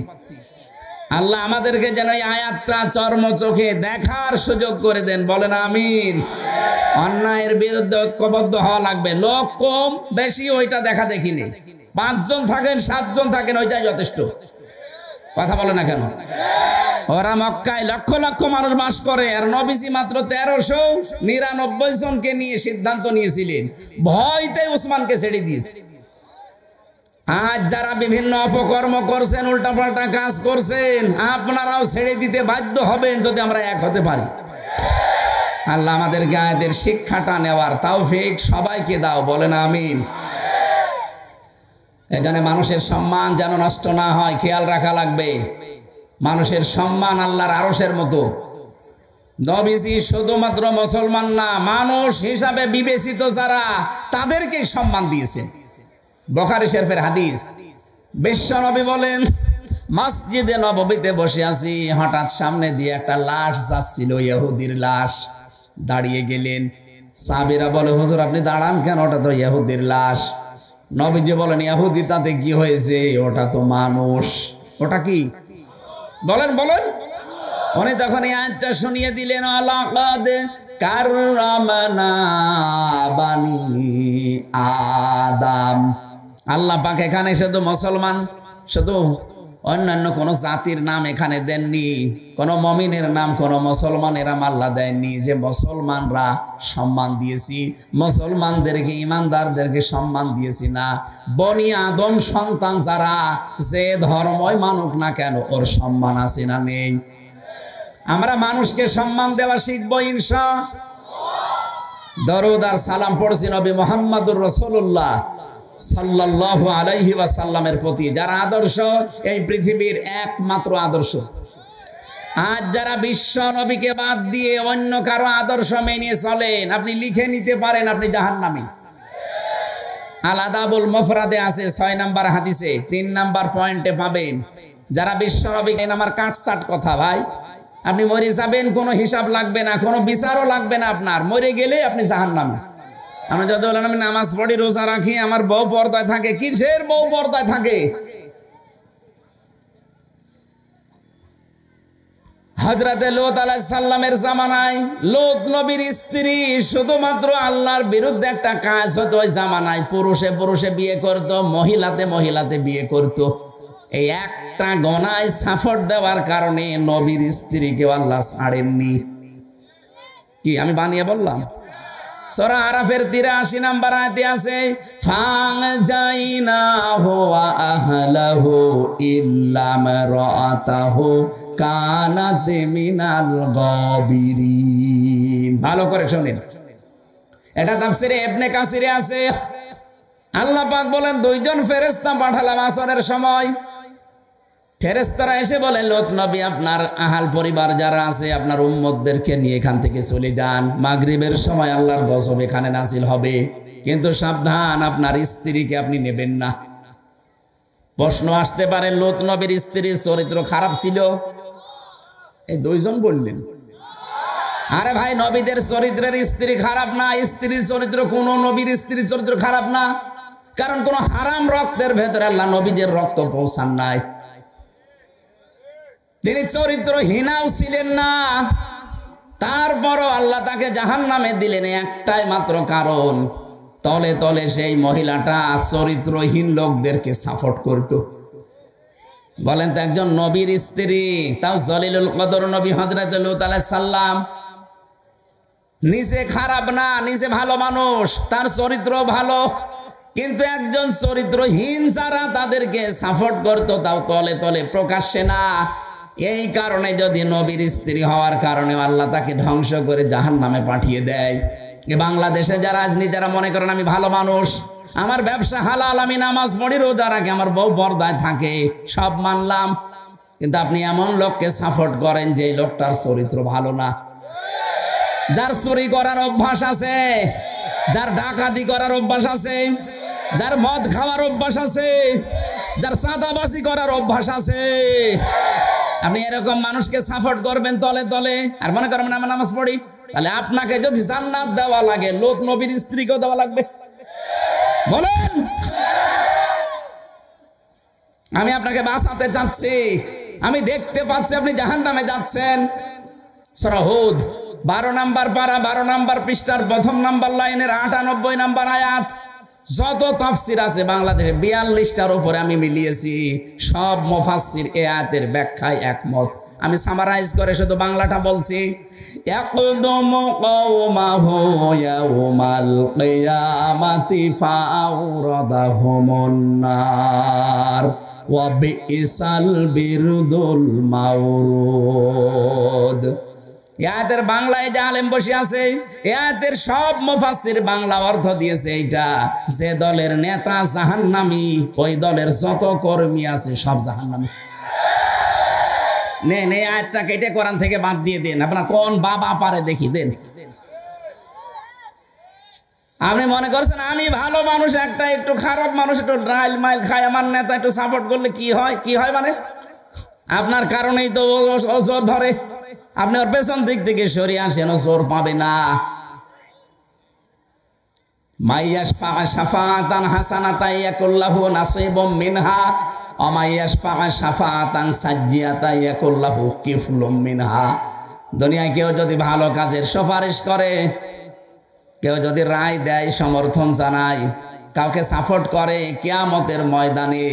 আল্লাহ আমাদেরকে যেন এই আয়াতটা চর্ম চোখে দেখার সুযোগ করে দেন, বলেন আমিন। অন্যায়ের বিরুদ্ধে ঐক্যবদ্ধ হওয়া লাগবে, লোক কম বেশি ওইটা দেখা দেখি নেই, 5 জন থাকেন 7 জন থাকেন, ওইটাই যথেষ্ট। কথা বলে না কেন? ওরা মক্কায় লক্ষ লক্ষ মানুষ বাস করে, আর নবীজি মাত্র 1399 জনকে নিয়ে সিদ্ধান্ত নিয়েছিলেন, ভয়তে উসমানকে ছেড়ে দিয়েছে। আজ যারা বিভিন্ন অপকর্ম করছেন, উল্টাপাল্টা কাজ করছেন, আপনারাও ছেড়ে দিতে বাধ্য হবেন যদি আমরা এক হতে পারি। আল্লাহ আমাদেরকে আয়াতের শিক্ষাটা নেওয়ার তৌফিক সবাইকে দাও, বলেন আমিন। এখানে মানুষের সম্মান যেন নষ্ট না হয়, খেয়াল রাখা লাগবে। মানুষের সম্মান আল্লাহর আরশের মতো। নবীজি শুধুমাত্র মুসলমান না, মানুষ হিসাবে বিবেচিত যারা, তাদেরকে সম্মান দিয়েছেন। বুখারী শরীফের হাদিস, বিশ্ব নবী বলেন, মসজিদে নববীতে বসে আছি, হঠাৎ সামনে দিয়ে একটা লাশ যাচ্ছিল, ইহুদির লাশ। দাঁড়িয়ে গেলেন, সাহাবীরা বলে, হুজুর আপনি দাঁড়ান কেন? ওটা তো ইহুদির লাশ। নবীজি বলেন, ইহুদি তাতে কি হয়েছে? ওটা তো মানুষ। ওটা কি? বলেন বলেন। উনি তখন এই আয়াতটা শুনিয়ে দিলেন, লাকাদ কাররামনা বানি আদম। আল্লাহ পাক এখানে শুধু মুসলমান, শুধু অন্যান্য কোন জাতির নাম এখানে দেননি, কোন মুমিনের নাম কোন মুসলমানের নাম আল্লাহ দেননি, যে মুসলমানরা সম্মান দিয়েছি, মুসলমানদেরকে ইমানদারদেরকে সম্মান দিয়েছি না, বনি আদম সন্তান যারা, যে ধর্মই মানুক না কেন, ওর সম্মান আছে না নেই? আমরা মানুষকে সম্মান দেওয়া শিখবো ইনশাআল্লাহ। দরুদ আর সালাম পড়ছি নবী মুহাম্মদুর রাসূলুল্লাহ সাল্লাল্লাহু আলাইহি ওয়াসাল্লামের প্রতি, যার আদর্শ এই পৃথিবীর একমাত্র আদর্শ। আজ যারা বিশ্ব নবীকে বাদ দিয়ে অন্য কারো আদর্শ মেনে চলেন, আপনি লিখে নিতে পারেন আপনি জাহান্নামী। আল আদাবুল মুফরাদে আছে 6 নাম্বার হাদিসে 3 নাম্বার পয়েন্টে পাবেন। যারা বিশ্ব নবীকে, আমার কাটছাট কথা ভাই, আপনি মরে যাবেন, কোনো হিসাব লাগবে না, কোনো বিচারও লাগবে না, আপনার মরে গেলে আপনি জাহান্নামী। আমরা যদি বলেন আমি নামাজ পড়ি, রোজা রাখি, আমার বউ পর্দায় থাকে, কিসের বউ পর্দায় থাকে? হযরতে লূত আলাইহিস সালামের জামানায় লূত নবীর স্ত্রী শুধুমাত্র আল্লাহর বিরুদ্ধে একটা কাজ হতো, ওই জামানায় পুরুষে পুরুষে বিয়ে করত, মহিলাতে মহিলাতে বিয়ে করত। এই একটা গনায় সাফর দেওয়ার কারণে নবীর স্ত্রীকে আল্লাহ ছাড়েননি। কি আমি বানিয়ে বললাম? সূরা আরাফের 83 নাম্বার আয়াতে আছে, ফাংজাইনাহু ওয়া আহলাহু ইল্লা মারাতাহু কানাত মিনাল গাবিরিন। ভালো করে শুনেন, এটা তাফসীরে ইবনে কাসিরে আছে। আল্লাহ পাক বলেন, 2 জন ফেরেশতা পাঠালাম আসরের সময়। ফেরেশতারা এসে বলেন, লূত নবী আপনার আহাল পরিবার যারা আছে, আপনার উম্মতদেরকে নিয়ে এখান থেকে চলে যান, মাগরিবের সময় আল্লাহর গজব এখানে নাজিল হবে, কিন্তু সাবধান, আপনার স্ত্রীকে আপনি নেবেন না। প্রশ্ন আসতে পারে, লূত নবীর স্ত্রীর চরিত্র খারাপ ছিল? এই 2 জন বললেন, আরে ভাই, নবীদের চরিত্রের স্ত্রী খারাপ না, স্ত্রীর চরিত্র, কোন নবীর স্ত্রীর চরিত্র খারাপ না, কারণ কোন হারাম রক্তের ভেতরে আল্লাহ নবীদের রক্ত পৌঁছান নাই। তিনি চরিত্রহীনাও ছিলেন না, তারপরও আল্লাহ তাকে জাহান্নামে দিলেন একটাই মাত্র কারণ, তলে তলে সেই মহিলাটা চরিত্রহীন লোকদেরকে সাপোর্ট করত। বলেন তো, একজন নবীর স্ত্রী, তাও জলিলুল কদর নবী হযরত লূত আলাইহিস সালাম, নিজে খারাপ না, নিজে ভালো মানুষ, তার চরিত্র ভালো, কিন্তু একজন চরিত্রহীন যারা তাদেরকে সাপোর্ট করত, তাও তলে তলে প্রকাশ্যে না। এই কারণে যদি নবীর স্ত্রী হওয়ার কারণে আল্লাহ তাকে ধ্বংস করে জাহান্নামে পাঠিয়ে দেয়। এ বাংলাদেশে যারা আজনি যারা মনে করেন আমি ভালো মানুষ, আমার ব্যবসা হালাল, আমি নামাজ পড়ি, রোজা রাখি, আমার বউ পর্দায় থাকে, সব মানলাম, কিন্তু আপনি এমন লোককে সাপোর্ট করেন যে লোকটার চরিত্র ভালো না, যার চুরি করার অভ্যাস আছে, যার ডাকাতি করার অভ্যাস আছে, যার মদ খাওয়ার অভ্যাস আছে, যার চাঁদাবাজি করার অভ্যাস আছে, আপনি এরকম মানুষকে সাপোর্ট করবেন তলে তলে, আর মনে করবেন আমরা নামাজ পড়ি। তাহলে আপনাকে যদি জান্নাত দেওয়া লাগে, লূত নবীর স্ত্রীকেও দেওয়া লাগবে। বলেন, আমি আপনাকে বাঁচাতে চাচ্ছি, আমি দেখতে পাচ্ছি আপনি জাহান্নামে যাচ্ছেন। সূরা হুদ 12 নম্বর পারা 12 নম্বর পৃষ্ঠার 1 নম্বর লাইনের 98 নম্বর আয়াত। যত তাফসির আছে বাংলাদেশে 42টার উপরে আমি মিলিয়েছি, সব মুফাসসির এই আয়াতের ব্যাখ্যায় একমত। আমি সামারাইজ করে শুধু বাংলাটা বলছি। ইয়াকদুমু কওমাহু ইয়াউমাল কিয়ামাতি ফাআওরাদাহুমুন নার ওয়া বিইসাল বিরদুল মাওরুদ। আয়াতের বাংলায় যে আলেম বসে আছে, আয়াতের সব মুফাসসির বাংলা অর্থ দিয়েছে এইটা, যে দলের নেতা জাহান্নামী, ওই দলের যত কর্মী আছে সব জাহান্নামী। নেন এই আয়াতটা কেটে কোরআন থেকে বাদ দিয়ে দেন, আপনার কোন বাবা পারে দেখি দেন। আপনি মনে করছেন আমি ভালো মানুষ, একটা একটু খারাপ মানুষ একটু রাইল মাইল খায়, আমার নেতা একটু সাপোর্ট করলে কি হয়? কি হয় মানে আপনার কারণেই তো ও জোর ধরে, আপনি ওর পেছন দিক থেকে সরিয়ে আসেন, ও জোর পাবে না। মাইয়াশফা শাফাআতান হাসানাতান ইয়াকুল্লাহু নাসিবুম মিনহা ওয়া মাইয়াশফা শাফাআতান সাজ্জিয়াতান ইয়াকুল্লাহু কিফলুম মিনহা। দুনিয়ায় কেউ যদি ভালো কাজের সুপারিশ করে, কেউ যদি রায় দেয়, সমর্থন জানায়, কাউকে সাপোর্ট করে, কিয়ামতের ময়দানে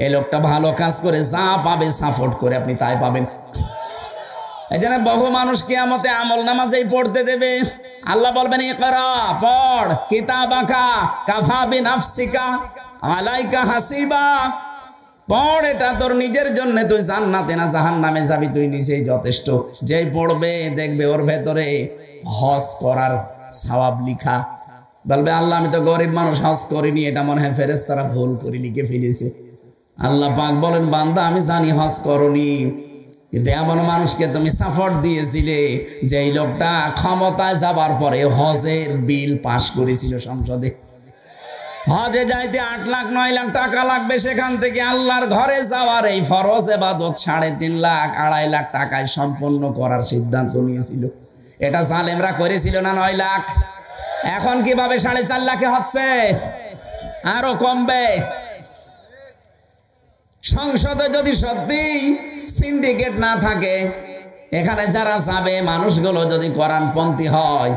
এই লোকটা ভালো কাজ করে যা পাবে সাপোর্ট করে আপনি তাই পাবেন। এই জন্য বহু মানুষ কিয়ামতে আমল নামাজেই পড়তে দেবে। আল্লাহ বলবেন ইকরা, পড়, কিতাবাকা কাফা বিনাফসিকা আলাইকা হাসিবা, পড়, এটা তোর নিজের জন্য, তুই জান্নাতে না জাহান্নামে যাবি, তুই নিজেই যথেষ্ট। যেই পড়বে দেখবে ওর ভেতরে হজ করার সওয়াব লিখা। বলবে আল্লাহ আমি তো গরিব মানুষ, হজ করিনি, এটা মনে হয় ফেরেশতারা ভুল করে লিখে ফেলেছে। আল্লাহ পাক বলেন বান্দা আমি জানি হজ করনি, কিন্তু এমন মানুষকে তুমি সাপোর্ট দিয়েছিলে যে এই লোকটা ক্ষমতায় যাবার পরে হজের বিল পাশ করেছিল সংসদে। হজে যাইতে 8 লাখ 9 লাখ টাকা লাগবে, সেখান থেকে আল্লাহর ঘরে যাওয়ার এই ফরজ ইবাদত 3.5 লাখ 2.5 লাখ টাকায় সম্পন্ন করার সিদ্ধান্ত নিয়েছিল। এটা জালেমরা করেছিল না 9 লাখ? এখন কিভাবে 4.5 লাখে হচ্ছে? আরো কমবে। সংসদে যদি সত্যি সিন্ডিকেট না থাকে, এখানে যারা যাবে মানুষগুলো যদি কোরআনপন্থী হয়,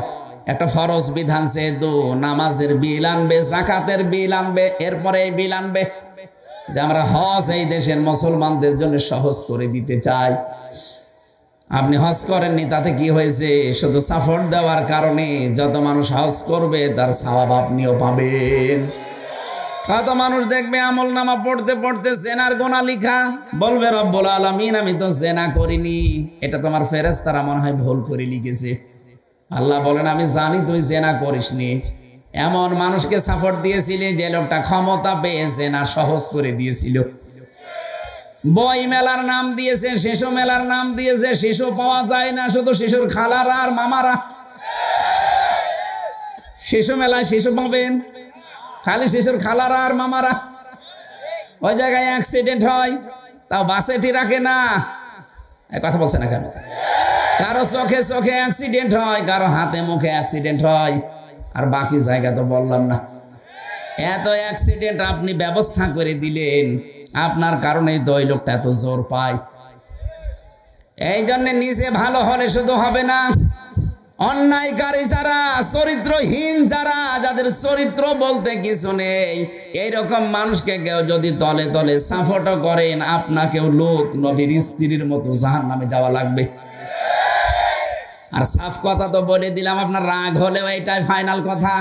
একটা ফরজ বিধান যেহেতু নামাজের বিল আনবে, যাকাতের বিল আনবে, এরপরে এই বিল আনবে যে আমরা হজ এই দেশের মুসলমানদের জন্য সহজ করে দিতে চাই। আপনি হজ করেননি, তাতে কি হয়েছে? শুধু সাপোর্ট দেওয়ার কারণে যত মানুষ হজ করবে তার সওয়াব আপনিও পাবেন। কত মানুষ দেখবে আমল নামা পড়তে পড়তে জেনার গোনা লিখা, বলবে রব্বুল আলামিন আমি তো জেনা করিনি, এটা তোমার ফেরেশতারা মনে হয় ভুল করে লিখেছে। আল্লাহ বলেন আমি জানি তুই জেনা করিসনি। এমন মানুষকে সাপোর্ট দিয়েছিলি যে লোকটা ক্ষমতা পেয়ে জেনা সহজ করে দিয়েছিল। বই মেলার নাম দিয়েছে, শিশু মেলার নাম দিয়েছে, শিশু পাওয়া যায় না, শুধু শিশুর খালারা আর মামারা। শিশু মেলায় শিশু পাবেন, খালি শিশুর খালারা আর মামারা। ওই জায়গায় অ্যাক্সিডেন্ট হয়, তাও বাসেটি রাখে না। কথা বলছে না কেন? কারো চোখে চোখে অ্যাক্সিডেন্ট হয়, কারো হাতে মুখে অ্যাক্সিডেন্ট হয়, আর বাকি জায়গা তো বললাম না। এত অ্যাক্সিডেন্ট আপনি ব্যবস্থা করে দিলেন, আপনার কারণেই তো ওই লোকটা এত জোর পায়। এই জন্য নিজে ভালো হলে শুধু হবে না, অন্যায়কারী যারা, চরিত্রহীন যারা, যাদের চরিত্র বলতে কিছু নেই, এইরকম মানুষকে কেউ যদি তলে তলে সাপোর্ট করেন, আপনাকেও লূত নবীর স্ত্রীর মতো জাহান্নামে যাওয়া লাগবে। আর সাফ কথা তো বলে দিলাম, আপনার রাগ হলেও এটাই ফাইনাল কথা।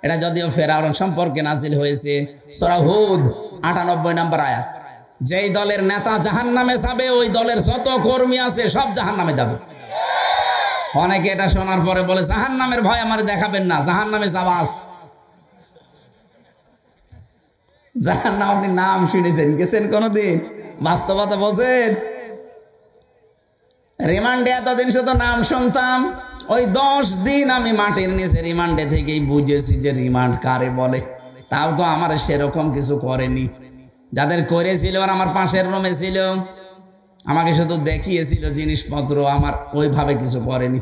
এটা যদিও ফেরাউন সম্পর্কে নাজিল হয়েছে, সূরা হুদ ৯৮ নম্বর আয়াত। যেই দলের নেতা জাহান্নামে যাবে, ওই দলের যত কর্মী আছে সব জাহান্নামে যাবে। অনেকে এটা শোনার পরে বলে জাহান্নামের ভয় আমার দেখাবেন না, জাহান্নামে যাওয়া আছে। জাহান্নাম আপনি নাম শুনেছেন, গেছেন কোনোদিন? বাস্তবতা বোঝেন? রিমান্ডে এতদিন শুধু নাম শুনতাম, ওই 10 দিন আমি মাটির নিচে রিমান্ডে থেকেই বুঝেছি যে রিমান্ড কারে বলে। তাও তো আমার সেরকম কিছু করেনি। যাদের করেছিল আর আমার পাশের রুমে ছিল, আমাকে শুধু দেখিয়েছিল জিনিসপত্র, আমার ওইভাবে কিছু করেনি।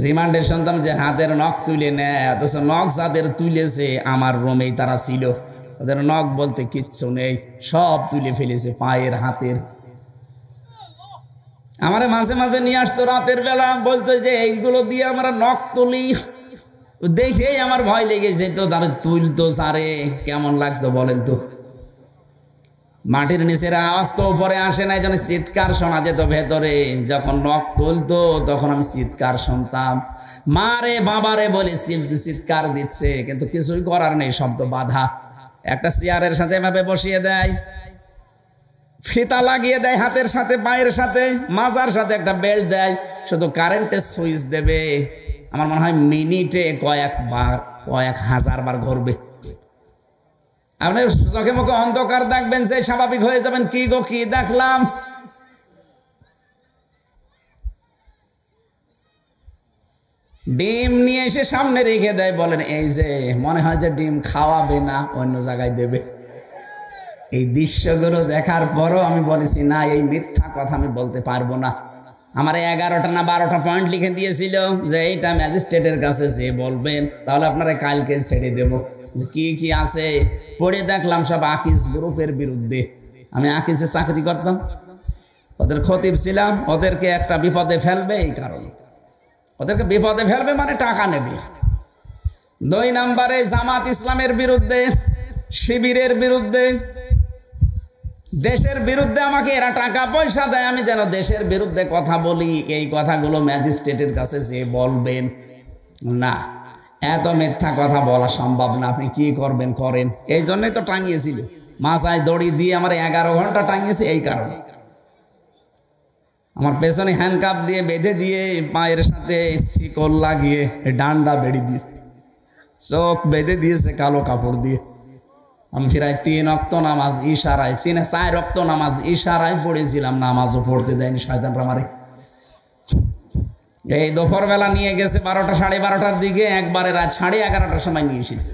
রিমান্ডে শুনতাম যে হাতের নখ তুলে নেয়, অথচ নখ যাদের তুলেছে আমার রুমেই তারা ছিল। ওদের নখ বলতে কিচ্ছু নেই, সব তুলে ফেলেছে, পায়ের হাতের। আমার মাঝে মাঝে নিয়ে আসতো রাতের বেলা, বলতো যে এইগুলো দিয়ে আমরা নখ তুলি। দেখেই আমার ভয় লেগে যেত, তারা তুলতো সারে, কেমন লাগতো বলেন তো। মাটির নিচের আওয়াজ তো উপরে আসে না, এই জন্য চিৎকার শোনা যেত ভেতরে। যখন নখ তুলতো তখন আমি চিৎকার শুনতাম, মারে বাবারে বলে চিৎকার দিচ্ছে, কিন্তু কিছুই করার নেই, শব্দ বাধা। একটা চেয়ারের সাথে এভাবে বসিয়ে দেয়, ফিতা লাগিয়ে দেয় হাতের সাথে, পায়ের সাথে, মাজার সাথে একটা বেল্ট দেয়, শুধু কারেন্টের সুইচ দেবে। আমার মনে হয় মিনিটে কয়েক হাজার বার ঘুরবে। আপনি চোখে মুখে অন্ধকার দেখবেন, যে স্বাভাবিক হয়ে যাবেন, কি গো কি দেখলাম। ডিম নিয়ে এসে সামনে রেখে দেয়, বলেন এই যে, মনে হয় যে ডিম খাওয়াবে না, অন্য জায়গায় দেবে। এই দৃশ্যগুলো দেখার পরও আমি বলেছি না, এই মিথ্যা কথা আমি বলতে পারবো না। আমার 11টা না 12টা পয়েন্ট লিখে দিয়েছিল যে এইটা ম্যাজিস্ট্রেটের কাছে যে বলবেন, তাহলে আপনারা কালকে ছেড়ে দেব। কি কি আছে পড়ে দেখলাম, সব আকিস গ্রুপের বিরুদ্ধে। আমি আকিসে চাকরি করতাম, ওদের খতিব ছিলাম। ওদেরকে একটা বিপদে ফেলবে, এই কারণে ওদেরকে বিপদে ফেলবে মানে টাকা নেবে। 2 নম্বরে জামাত ইসলামের বিরুদ্ধে, শিবিরের বিরুদ্ধে, দেশের বিরুদ্ধে আমাকে এরা টাকা পয়সা দেয়, আমি যেন দেশের বিরুদ্ধে কথা বলি। এই কথাগুলো ম্যাজিস্ট্রেটের কাছে যে বলবেন না, এত মিথ্যা কথা বলা সম্ভব না। আপনি কি করবেন করেন। এই জন্যই তো টাঙিয়েছিল, মাথায় দড়ি দিয়ে আমার 11 ঘন্টা টাঙিয়েছে। এই কারণে আমার পেছনে হ্যান্ডকাপ দিয়ে বেঁধে দিয়ে, পায়ের সাথে শিকল লাগিয়ে, ডান্ডা বেড়ে দিয়ে, চোখ বেঁধে দিয়েছে কালো কাপড় দিয়ে। আমি প্রায় 3 ওয়াক্ত নামাজ ইশারায়, 4 ওয়াক্ত নামাজ ইশারায় পড়েছিলাম, নামাজও পড়তে দেয়নি শয়তানরা আমারে। এই দুপুরবেলা নিয়ে গেছে 12টা সাড়ে 12টার দিকে, একবারে রাত 11:30টার সময় নিয়ে এসেছে।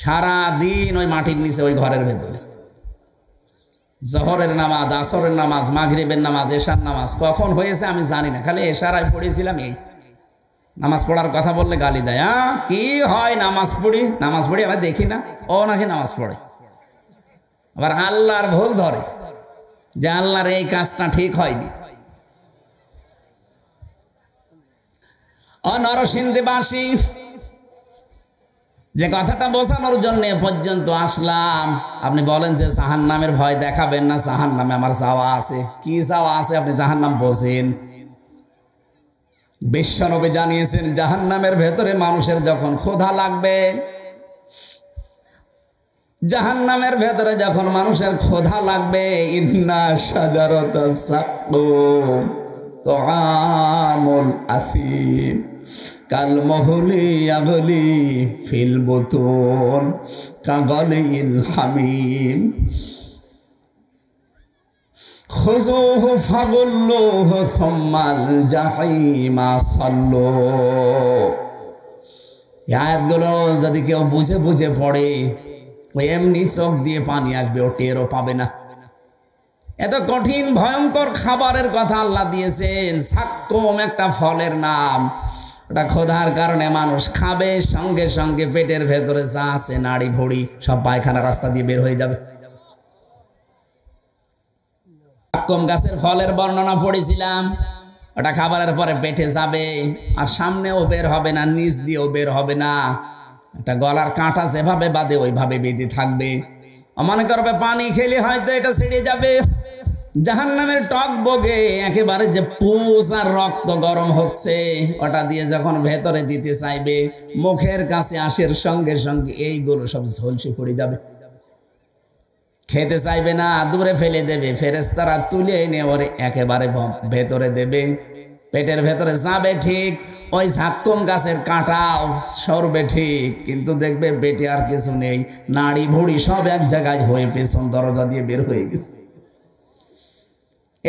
সারাদিন ওই মাটির নিচে, ওই ঘরের ভেতরে। জহরের নামাজ, আসরের নামাজ, মাগরিবের নামাজ, এশার নামাজ কখন হয়েছে আমি জানি না, খালি এশারায় পড়েছিলাম। এই নামাজ পড়ার কথা বললে গালি দেয়। কি হয় নামাজ পড়ি, নামাজ পড়ি, আমরা দেখি না, ও নাকি নামাজ পড়ে। আবার আল্লাহর ভুল ধরে যে আল্লাহর এই কাজটা ঠিক হয়নি। নরসিংদীবাসী, যে কথাটা বোঝানোর জন্য পর্যন্ত আসলাম, আপনি বলেন যে জাহান্নামের ভয় দেখাবেন না, জাহান্নামে আমার যাওয়া আছে। কি যাওয়া আছে আপনি জাহান্নাম বোঝেন? বিশ্বনবী জানিয়েছেন, জাহান্নামের ভেতরে মানুষের যখন ক্ষুধা লাগবে, জাহান্নামের ভেতরে যখন মানুষের ক্ষুধা লাগবে, ইন্না শাজারাতাস সাক্কুম তুআমুল আসিম কাল মুহলি ইয়াগলি ফিল বুতুন কাগালিল হামিম খুযুহু ফাগুল্লুহু সুম্মাল জাহিমা সাল্লু। এই আয়াতগুলো যদি কেউ বুঝে বুঝে পড়ে, ওই এমনি চোখ দিয়ে পানি আসবে, ও টেরও পাবে না। এত কঠিন ভয়ঙ্কর খাবারের কথা আল্লাহ দিয়েছেন। সাক্কুম একটা ফলের নাম, ওটা ক্ষুধার কারণে মানুষ খাবে, সঙ্গে সঙ্গে পেটের ভেতরে যা আছে নাড়ি ভুড়ি সব পায়খানা রাস্তা দিয়ে বের হয়ে যাবে। সাক্কুম গাছের ফলের বর্ণনা পড়েছিলাম। ওটা খাবারের পরে পেটে যাবে, আর সামনেও বের হবে না, নিচ দিয়েও বের হবে না। একটা গলার কাঁটা যেভাবে বাঁধে ওইভাবে বেঁধে থাকবে। মনে করবে পানি খেলে হয়তো এটা ছিঁড়ে যাবে। জাহান্নামের টক বগে একেবারে যে পুষ আর রক্ত গরম হচ্ছে, ওটা দিয়ে যখন ভেতরে দিতে চাইবে, মুখের কাছে আসার সঙ্গে সঙ্গে এইগুলো সব ঝলসে পড়ে যাবে। খেতে চাইবে না, দূরে ফেলে দেবে। ফেরেশতারা তুলে এনে ওরে একেবারে ভেতরে দেবে। পেটের ভেতরে যাবে ঠিক, ওই ঝাক্কুম গাছের কাঁটাও সরবে ঠিক, কিন্তু দেখবে পেটে আর কিছু নেই। নাড়ি ভুড়ি সব এক জায়গায় হয়ে পেছন দরজা দিয়ে বের হয়ে গেছে।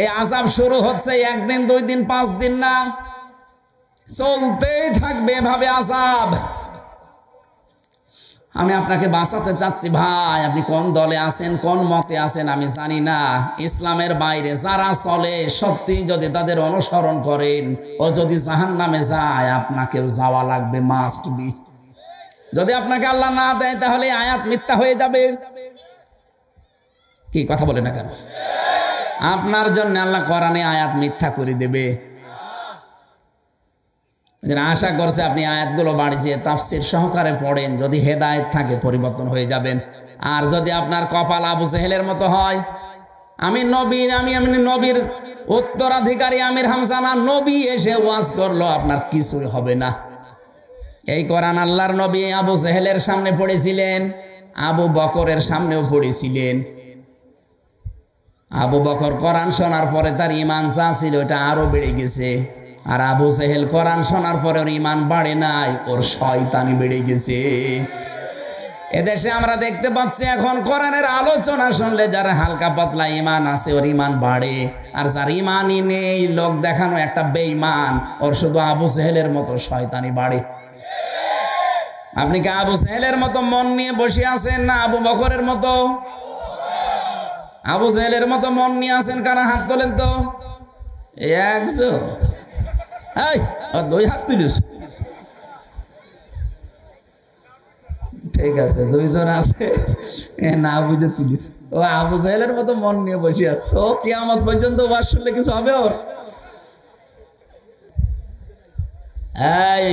এই আযাব শুরু হচ্ছে একদিন, 2 দিন, 5 দিন না, চলতেই থাকবে এভাবে আযাব। আমি আপনাকে বাঁচাতে চাচ্ছি ভাই। আপনি কোন দলে আছেন, কোন মতে আছেন আমি জানি না। ইসলামের বাইরে যারা চলে, সত্যি যদি তাদের অনুসরণ করেন, ও যদি জাহান্নামে যায়, আপনাকেও যাওয়া লাগবে, মাস্ট বি। যদি আপনাকে আল্লাহ না দেয়, তাহলে আয়াত মিথ্যা হয়ে যাবে। কি কথা বলে না কেন? আপনার জন্য আল্লাহ কোরআনে আয়াত মিথ্যা করে দেবে। আশা করছে আপনি আয়াতগুলো বাড়ি যেয়ে তাফসীর সহকারে পড়েন, যদি হেদায়েত থাকে পরিবর্তন হয়ে যাবেন। আর যদি আপনার কপাল আবু জেহেলের মতো হয়, আমি নবীর উত্তরাধিকারী আমির হামজা না, নবী এসে ওয়াজ করলো, আপনার কিছুই হবে না। এই কোরআন আল্লাহর নবী আবু জেহেলের সামনে পড়েছিলেন, আবু বকরের সামনেও পড়েছিলেন। আবু বকর কোরআন শোনার পরে তার ঈমান যা ছিল ওটা আরো বেড়ে গেছে, আর আবু জেহেল কোরআন শোনার পরে ওর ঈমান বাড়ে নাই, ওর শয়তানি বেড়ে গেছে। এদেশে আমরা দেখতে পাচ্ছি এখন কোরআনের আলোচনা শুনলে যারা হালকা পাতলা ঈমান আছে ওর ঈমান বাড়ে, আর যার ঈমানই নেই, লোক দেখানো একটা বেঈমান, ওর শুধু আবু জেহেলের মতো শয়তানি বাড়ে। আপনি কি আবু জেহেলের মতো মন নিয়ে বসে আছেন, না আবু বকরের মতো? আবু জেহেলের মতো মন নিয়ে আছেন কারা? হাত তোলেন তো। একজন, এই 2 হাত তুলিস। ঠিক আছে, 2 জন আছে, না বুঝে তুলিস। ও আবু জেহেলের মতো মন নিয়ে বসে আছে, ও কিয়ামত পর্যন্ত ওয়াজ শুনলে কিছু হবে ওর? এই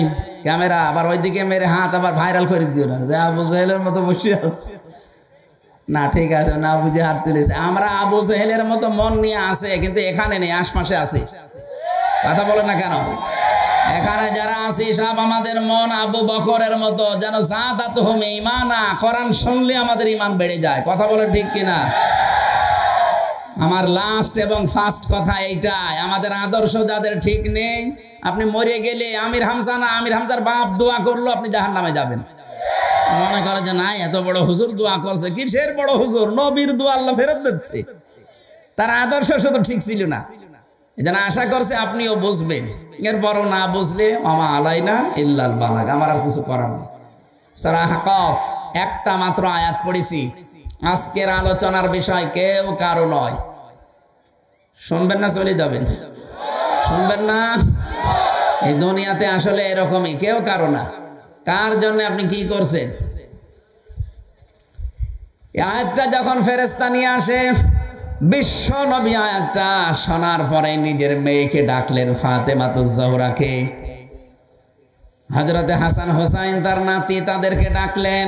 ক্যামেরা আবার ওইদিকে মেরে হাত আবার ভাইরাল করে দিও না যে আবু জেহেলের মতো বসে আছে। না ঠিক আছে, না বুঝে হাত তুলেছে। আমরা আবু জেহেলের মতো মন নিয়ে আছে, কিন্তু এখানে নেই, আশপাশে আছে। কথা বলেন না কেন? এখানে যারা আছি সব আমাদের মন আবু বকরের মতো, যেন যাদাতুহুম ঈমানা, কোরআন শুনলে আমাদের ঈমান বেড়ে যায়। কথা বলে ঠিক কিনা? আমার লাস্ট এবং ফার্স্ট কথা এইটাই, আমাদের আদর্শ যাদের ঠিক নেই, আপনি মরে গেলে আমির হামজা না, আমির হামজার বাপ দোয়া করলো, আপনি জাহান্নামে যাবেন। মনে করে যে নাই এত বড় হুজুর দোয়া করছে, কিসের বড় হুজুর? নবীর দোয়া আল্লাহ ফেরত দিচ্ছে। তার আদর্শ শুধু ঠিক ছিল না, এজন্য আশা করছে আপনিও বুঝবেন। এরপরও না বুঝলে মামা আলাইনা ইল্লাল বালাগ, আমার আর কিছু করার নেই। সূরা আহকাফ একটা মাত্র আয়াত পড়েছি। আজকের আলোচনার বিষয় কেউ কারো নয়। শুনবেন না চলে যাবেন? শুনবেন না? এই দুনিয়াতে আসলে এরকমই, কেউ কারো না। কার জন্য আপনি কি করছেন? আয়াতটা যখন ফেরেশতা নিয়ে আসে, বিশ্ব নবী আয়াতটা শোনার পরে নিজের মেয়েকে ডাকলেন, ফাতেমাতুজ জোহরাকে। হযরতে হাসান হোসাইন তার নাতি, তাদেরকে ডাকলেন।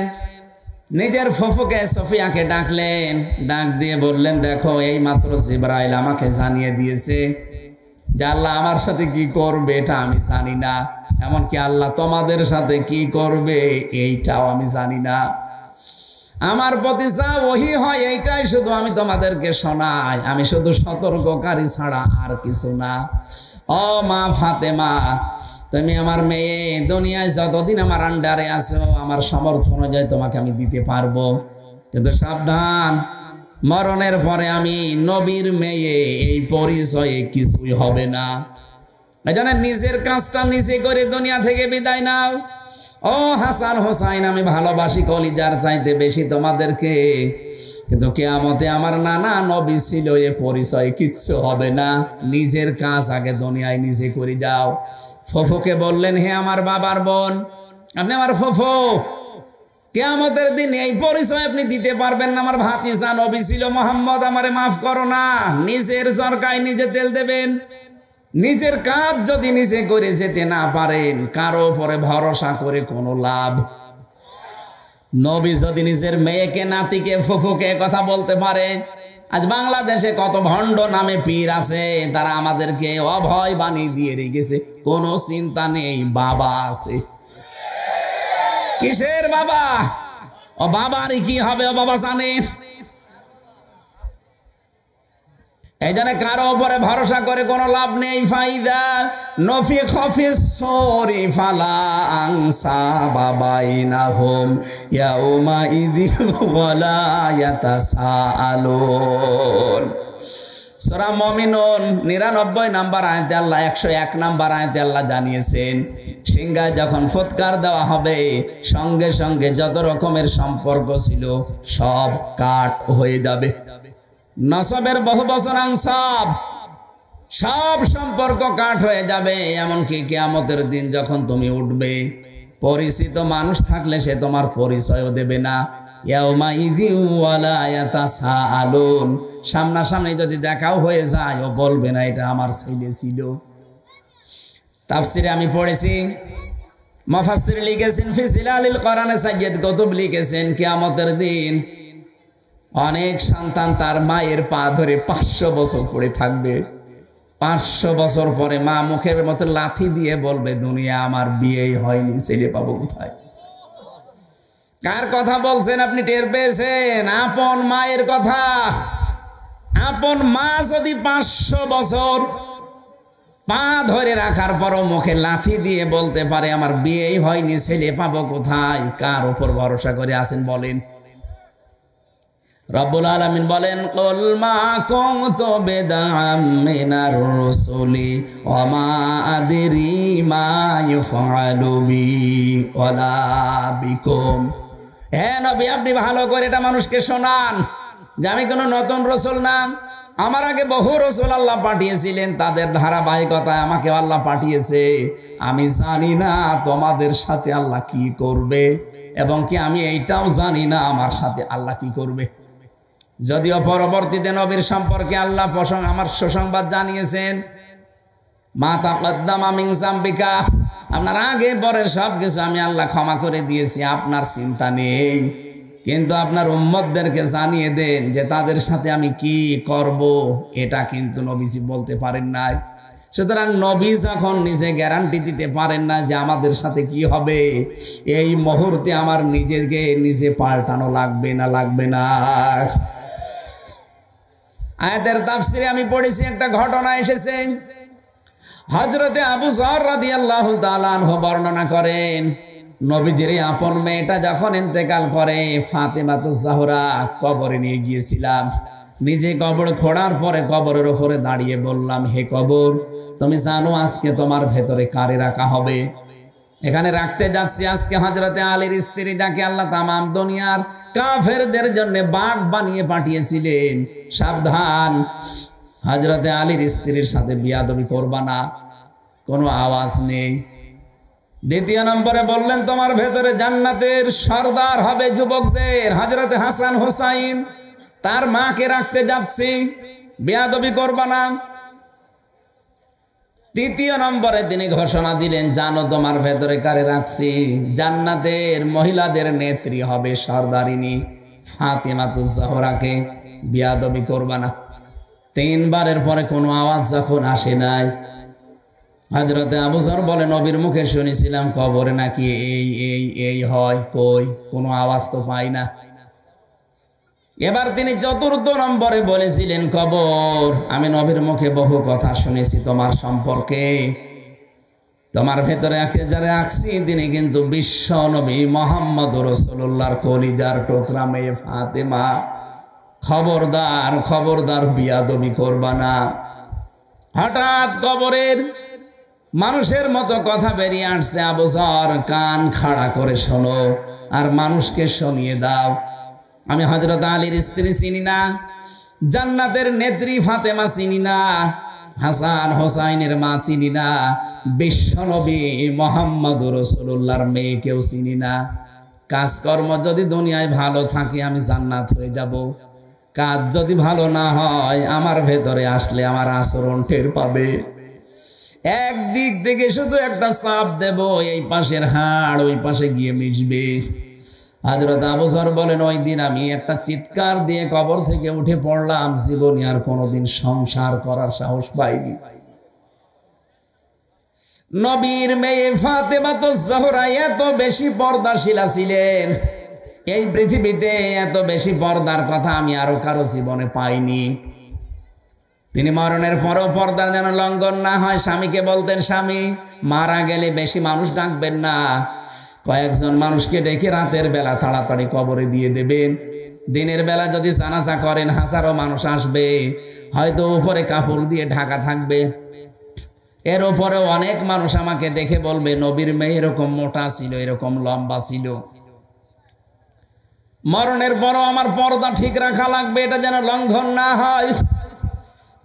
নিজের ফুফুকে সফিয়াকে ডাকলেন, ডাক দিয়ে বললেন, দেখো এই মাত্র জিবরাইল আমাকে জানিয়ে দিয়েছে যে আল্লাহ আমার সাথে কি করবে এটা আমি জানি না, এমনকি আল্লাহ তোমাদের সাথে কি করবে এইটাও আমি জানি না। আমার প্রতি যা ওহী হয় এইটাই শুধু আমি তোমাদেরকে শোনাই, আমি শুধু সতর্ককারী ছাড়া আর কিছু না। ও মা ফাতেমা, তুমি আমার মেয়ে, দুনিয়ায় যতদিন আমার আন্ডারে আছো, আমার সামর্থ্য অনুযায়ী তোমাকে আমি দিতে পারবো, কিন্তু সাবধান, মরণের পরে আমি নবীর মেয়ে, এই পরিচয়ে কিছুই হবে না। এজন্য নিজের কাজটা নিজে করে দুনিয়া থেকে বিদায় নাও। ও হাসান হোসাইন, আমি ভালোবাসি কলিজার চাইতে বেশি তোমাদেরকে, কিন্তু কিয়ামতে আমার নানা নবী ছিল, এ পরিচয় কিচ্ছু হবে না। নিজের কাজ আগে দুনিয়ায় নিজে করে যাও। ফুফুকে বললেন, হে আমার বাবার বোন, আপনি আমার ফুফু, কিয়ামতের দিন এই পরিচয় আপনি দিতে পারবেন না। আমার ভাতিজা নবী ছিল মুহাম্মদ, আমারে মাফ করো না। নিজের চরকায় নিজে তেল দেবেন। নিজের কাজ যদি নিজে করে যেতে না পারেন, কারো উপরে ভরসা করে কোনো লাভ। নবী যদি নিজের মেয়েকে, নাতিকে, ফুফুকে কথা বলতে পারে, আজ বাংলাদেশে কত ভণ্ড নামে পীর আছে, তারা আমাদেরকে অভয় বাণী দিয়ে রেখেছে, কোনো চিন্তা নেই, বাবা আছে। কিসের বাবা? ও বাবারই কি হবে, ও বাবা জানে। এই জন্য কারো উপরে ভরসা করে কোনো লাভ নেই। ফাইদা নফিখা ফিস সূরি ফালা আনসাবা বাইনাহুম ইয়াউমা ইযিন ওয়ালা ইয়াতাসাআলুন। সূরা মুমিনুন 99 নম্বর আয়াতে আল্লাহ, 101 নম্বর আয়াতে আল্লাহ জানিয়েছেন, সিংহায় যখন ফুৎকার দেওয়া হবে, সঙ্গে সঙ্গে যত রকমের সম্পর্ক ছিল সব কাট হয়ে যাবে। নসবের বহু বচন আনসাব, সব সম্পর্ক কাট হয়ে যাবে। এমনকি কিয়ামতের দিন যখন তুমি উঠবে, পরিচিত মানুষ থাকলে সে তোমার পরিচয়ও দেবে না। ইয়াউমা ইযিন ওয়ালা ইয়াতাসাআলুন, সামনাসামনি যদি দেখাও হয়ে যায়, ও বলবে না এটা আমার ছেলে ছিল। তাফসিরে আমি পড়েছি, মুফাসসির লিখেছেন, ফি জিলালিল কোরআনে সাইয়্যিদ কুতুব লিখেছেন, কিয়ামতের দিন অনেক সন্তান তার মায়ের পা ধরে 500 বছর পড়ে থাকবে। 500 বছর পরে মা মুখের মতো লাথি দিয়ে বলবে, দুনিয়া আমার বিয়েই হয়নি, ছেলে পাবো কোথায়? কার কথা বলছেন আপনি? টের পেয়েছেন? আপন মায়ের কথা। আপন মা যদি 500 বছর পা ধরে রাখার পরও মুখে লাথি দিয়ে বলতে পারে আমার বিয়েই হয়নি, ছেলে পাবো কোথায়? কার উপর ভরসা করে আছেন বলেন? রব্বুল আলামিন বলেন, কুল মা কুনতু বিদআম মিনার রাসূলি ওয়া মা আদরি মা ইউফআলু বি ওয়ালা বিকুম। হে নবী, আপনি ভালো করে এটা মানুষকে শোনান যে আমি কোনো নতুন রাসূল না, আমার আগে বহু রাসূল আল্লাহ পাঠিয়েছিলেন, তাদের ধারাবাহিকতায় আমাকে আল্লাহ পাঠিয়েছে। আমি জানি না তোমাদের সাথে আল্লাহ কি করবে, এবং কি আমি এইটাও জানি না আমার সাথে আল্লাহ কি করবে। যদিও পরবর্তীতে নবীর সম্পর্কে আল্লাহ আমার সুসংবাদ জানিয়েছেন, মা তাকদ্দামা মিন যামবিকা, আপনার আগে পরের সব কিছু আমি আল্লাহ ক্ষমা করে দিয়েছি, আপনার চিন্তা নেই। কিন্তু আপনার উম্মতদেরকে জানিয়ে দেন যে তাদের সাথে আমি কি করব, এটা কিন্তু নবীজি বলতে পারেন নাই। সুতরাং নবী যখন নিজে গ্যারান্টি দিতে পারেন না যে আমাদের সাথে কি হবে, এই মুহূর্তে আমার নিজেকে নিজে পাল্টানো লাগবে না, লাগবে না। আয়াতের তাফসিরে আমি পড়েছি, একটা ঘটনা এসেছে। হযরতে আবু যর রাদিয়াল্লাহু তাআলা আনহু বর্ণনা করেন, নবীজির আপন মেয়েটা যখন ইন্তেকাল করে, ফাতেমাতুজ জাহরা কবরে নিয়ে গিয়েছিলাম। নিজে কবর খোঁড়ার পরে কবরের উপরে দাঁড়িয়ে বললাম, হে কবর, তুমি জানো আজকে তোমার ভেতরে কারে রাখা হবে? এখানে রাখতে যাচ্ছি আজকে হযরতে আলীর স্ত্রী, যাকে আল্লাহ তামাম দুনিয়ার কাফেরদের জন্য বাঘ বানিয়ে পাঠিয়েছিলেন। সাবধান, হযরতে আলীর স্ত্রীর সাথে বিয়াদবি করবা না। কোনো আওয়াজ নেই। দ্বিতীয় নম্বরে বললেন, তোমার ভেতরে জান্নাতের সর্দার হবে যুবকদের, হযরতে হাসান হুসাইন, তার মাকে রাখতে যাচ্ছি, বিয়াদবি করবা না। তৃতীয় নম্বরে তিনি ঘোষণা দিলেন, জানো তোমার ভেতরে কারে রাখছি? জান্নাতের মহিলাদের নেত্রী হবে, সর্দারিনী ফাতেমাতুজ জাহরাকে, বিয়াদবি করবা না। তিনবারের পরে কোনো আওয়াজ যখন আসে নাই, হযরতে আবু যর বলে, নবীর মুখে শুনেছিলাম কবরে নাকি এই এই এই হয়, কই কোনো আওয়াজ তো পাই না। এবার তিনি চতুর্থ নম্বরে বলেছিলেন, কবর, আমি নবীর মুখে বহু কথা শুনেছি তোমার সম্পর্কে, তোমার ভেতরে যারা রাখছি তিনি কিন্তু বিশ্ব নবী মুহাম্মদ রাসূলুল্লাহর কলিজার টুকরা মেয়ে ফাতেমা। খবরদার, খবরদার, বিয়াদবি করবা না। হঠাৎ কবরের মানুষের মতো কথা বেরিয়ে আসছে, আবু যর কান খাড়া করে শোনো আর মানুষকে শুনিয়ে দাও, আমি হযরত আলীর স্ত্রী চিনি না, জান্নাতের নেত্রী ফাতেমা চিনি না, হাসান হোসাইনের মা চিনি না, বিশ্বনবী মুহাম্মদ রাসূলুল্লাহর মেয়েকেও চিনি না। কাজকর্ম যদি দুনিয়ায় ভালো থাকে আমি জান্নাত হয়ে যাব, কাজ যদি ভালো না হয় আমার ভেতরে আসলে আমার আচরণ টের পাবে। একদিক থেকে শুধু একটা চাপ দেব, এই পাশের হাড় ওই পাশে গিয়ে মিশবে। হযরত আবু যর বলেন, ওই দিন আমি একটা চিৎকার দিয়ে কবর থেকে উঠে পড়লাম, জীবনে আর কোনোদিন সংসার করার সাহস পাইনি। নবীর মেয়ে ফাতেমাতুজ জোহরা এত বেশি পর্দাশীলা ছিলেন, এই পৃথিবীতে এত বেশি পর্দার কথা আমি আরো কারো জীবনে পাইনি। তিনি মরণের পরও পর্দা যেন লঙ্ঘন না হয়, স্বামীকে বলতেন, স্বামী মারা গেলে বেশি মানুষ ডাকবেন না, কয়েকজন মানুষকে ডেকে রাতের বেলা তাড়াতাড়ি কবরে দিয়ে দেবেন। দিনের বেলা যদি জানাজা করেন হাজারো মানুষ আসবে, হয়তো উপরে কাপড় দিয়ে ঢাকা থাকবে, এর উপরেও অনেক মানুষ আমাকে দেখে বলবে নবীর মেয়ে এরকম মোটা ছিল, এরকম লম্বা ছিল। মরণের পরও আমার পর্দা ঠিক রাখা লাগবে, এটা যেন লঙ্ঘন না হয়।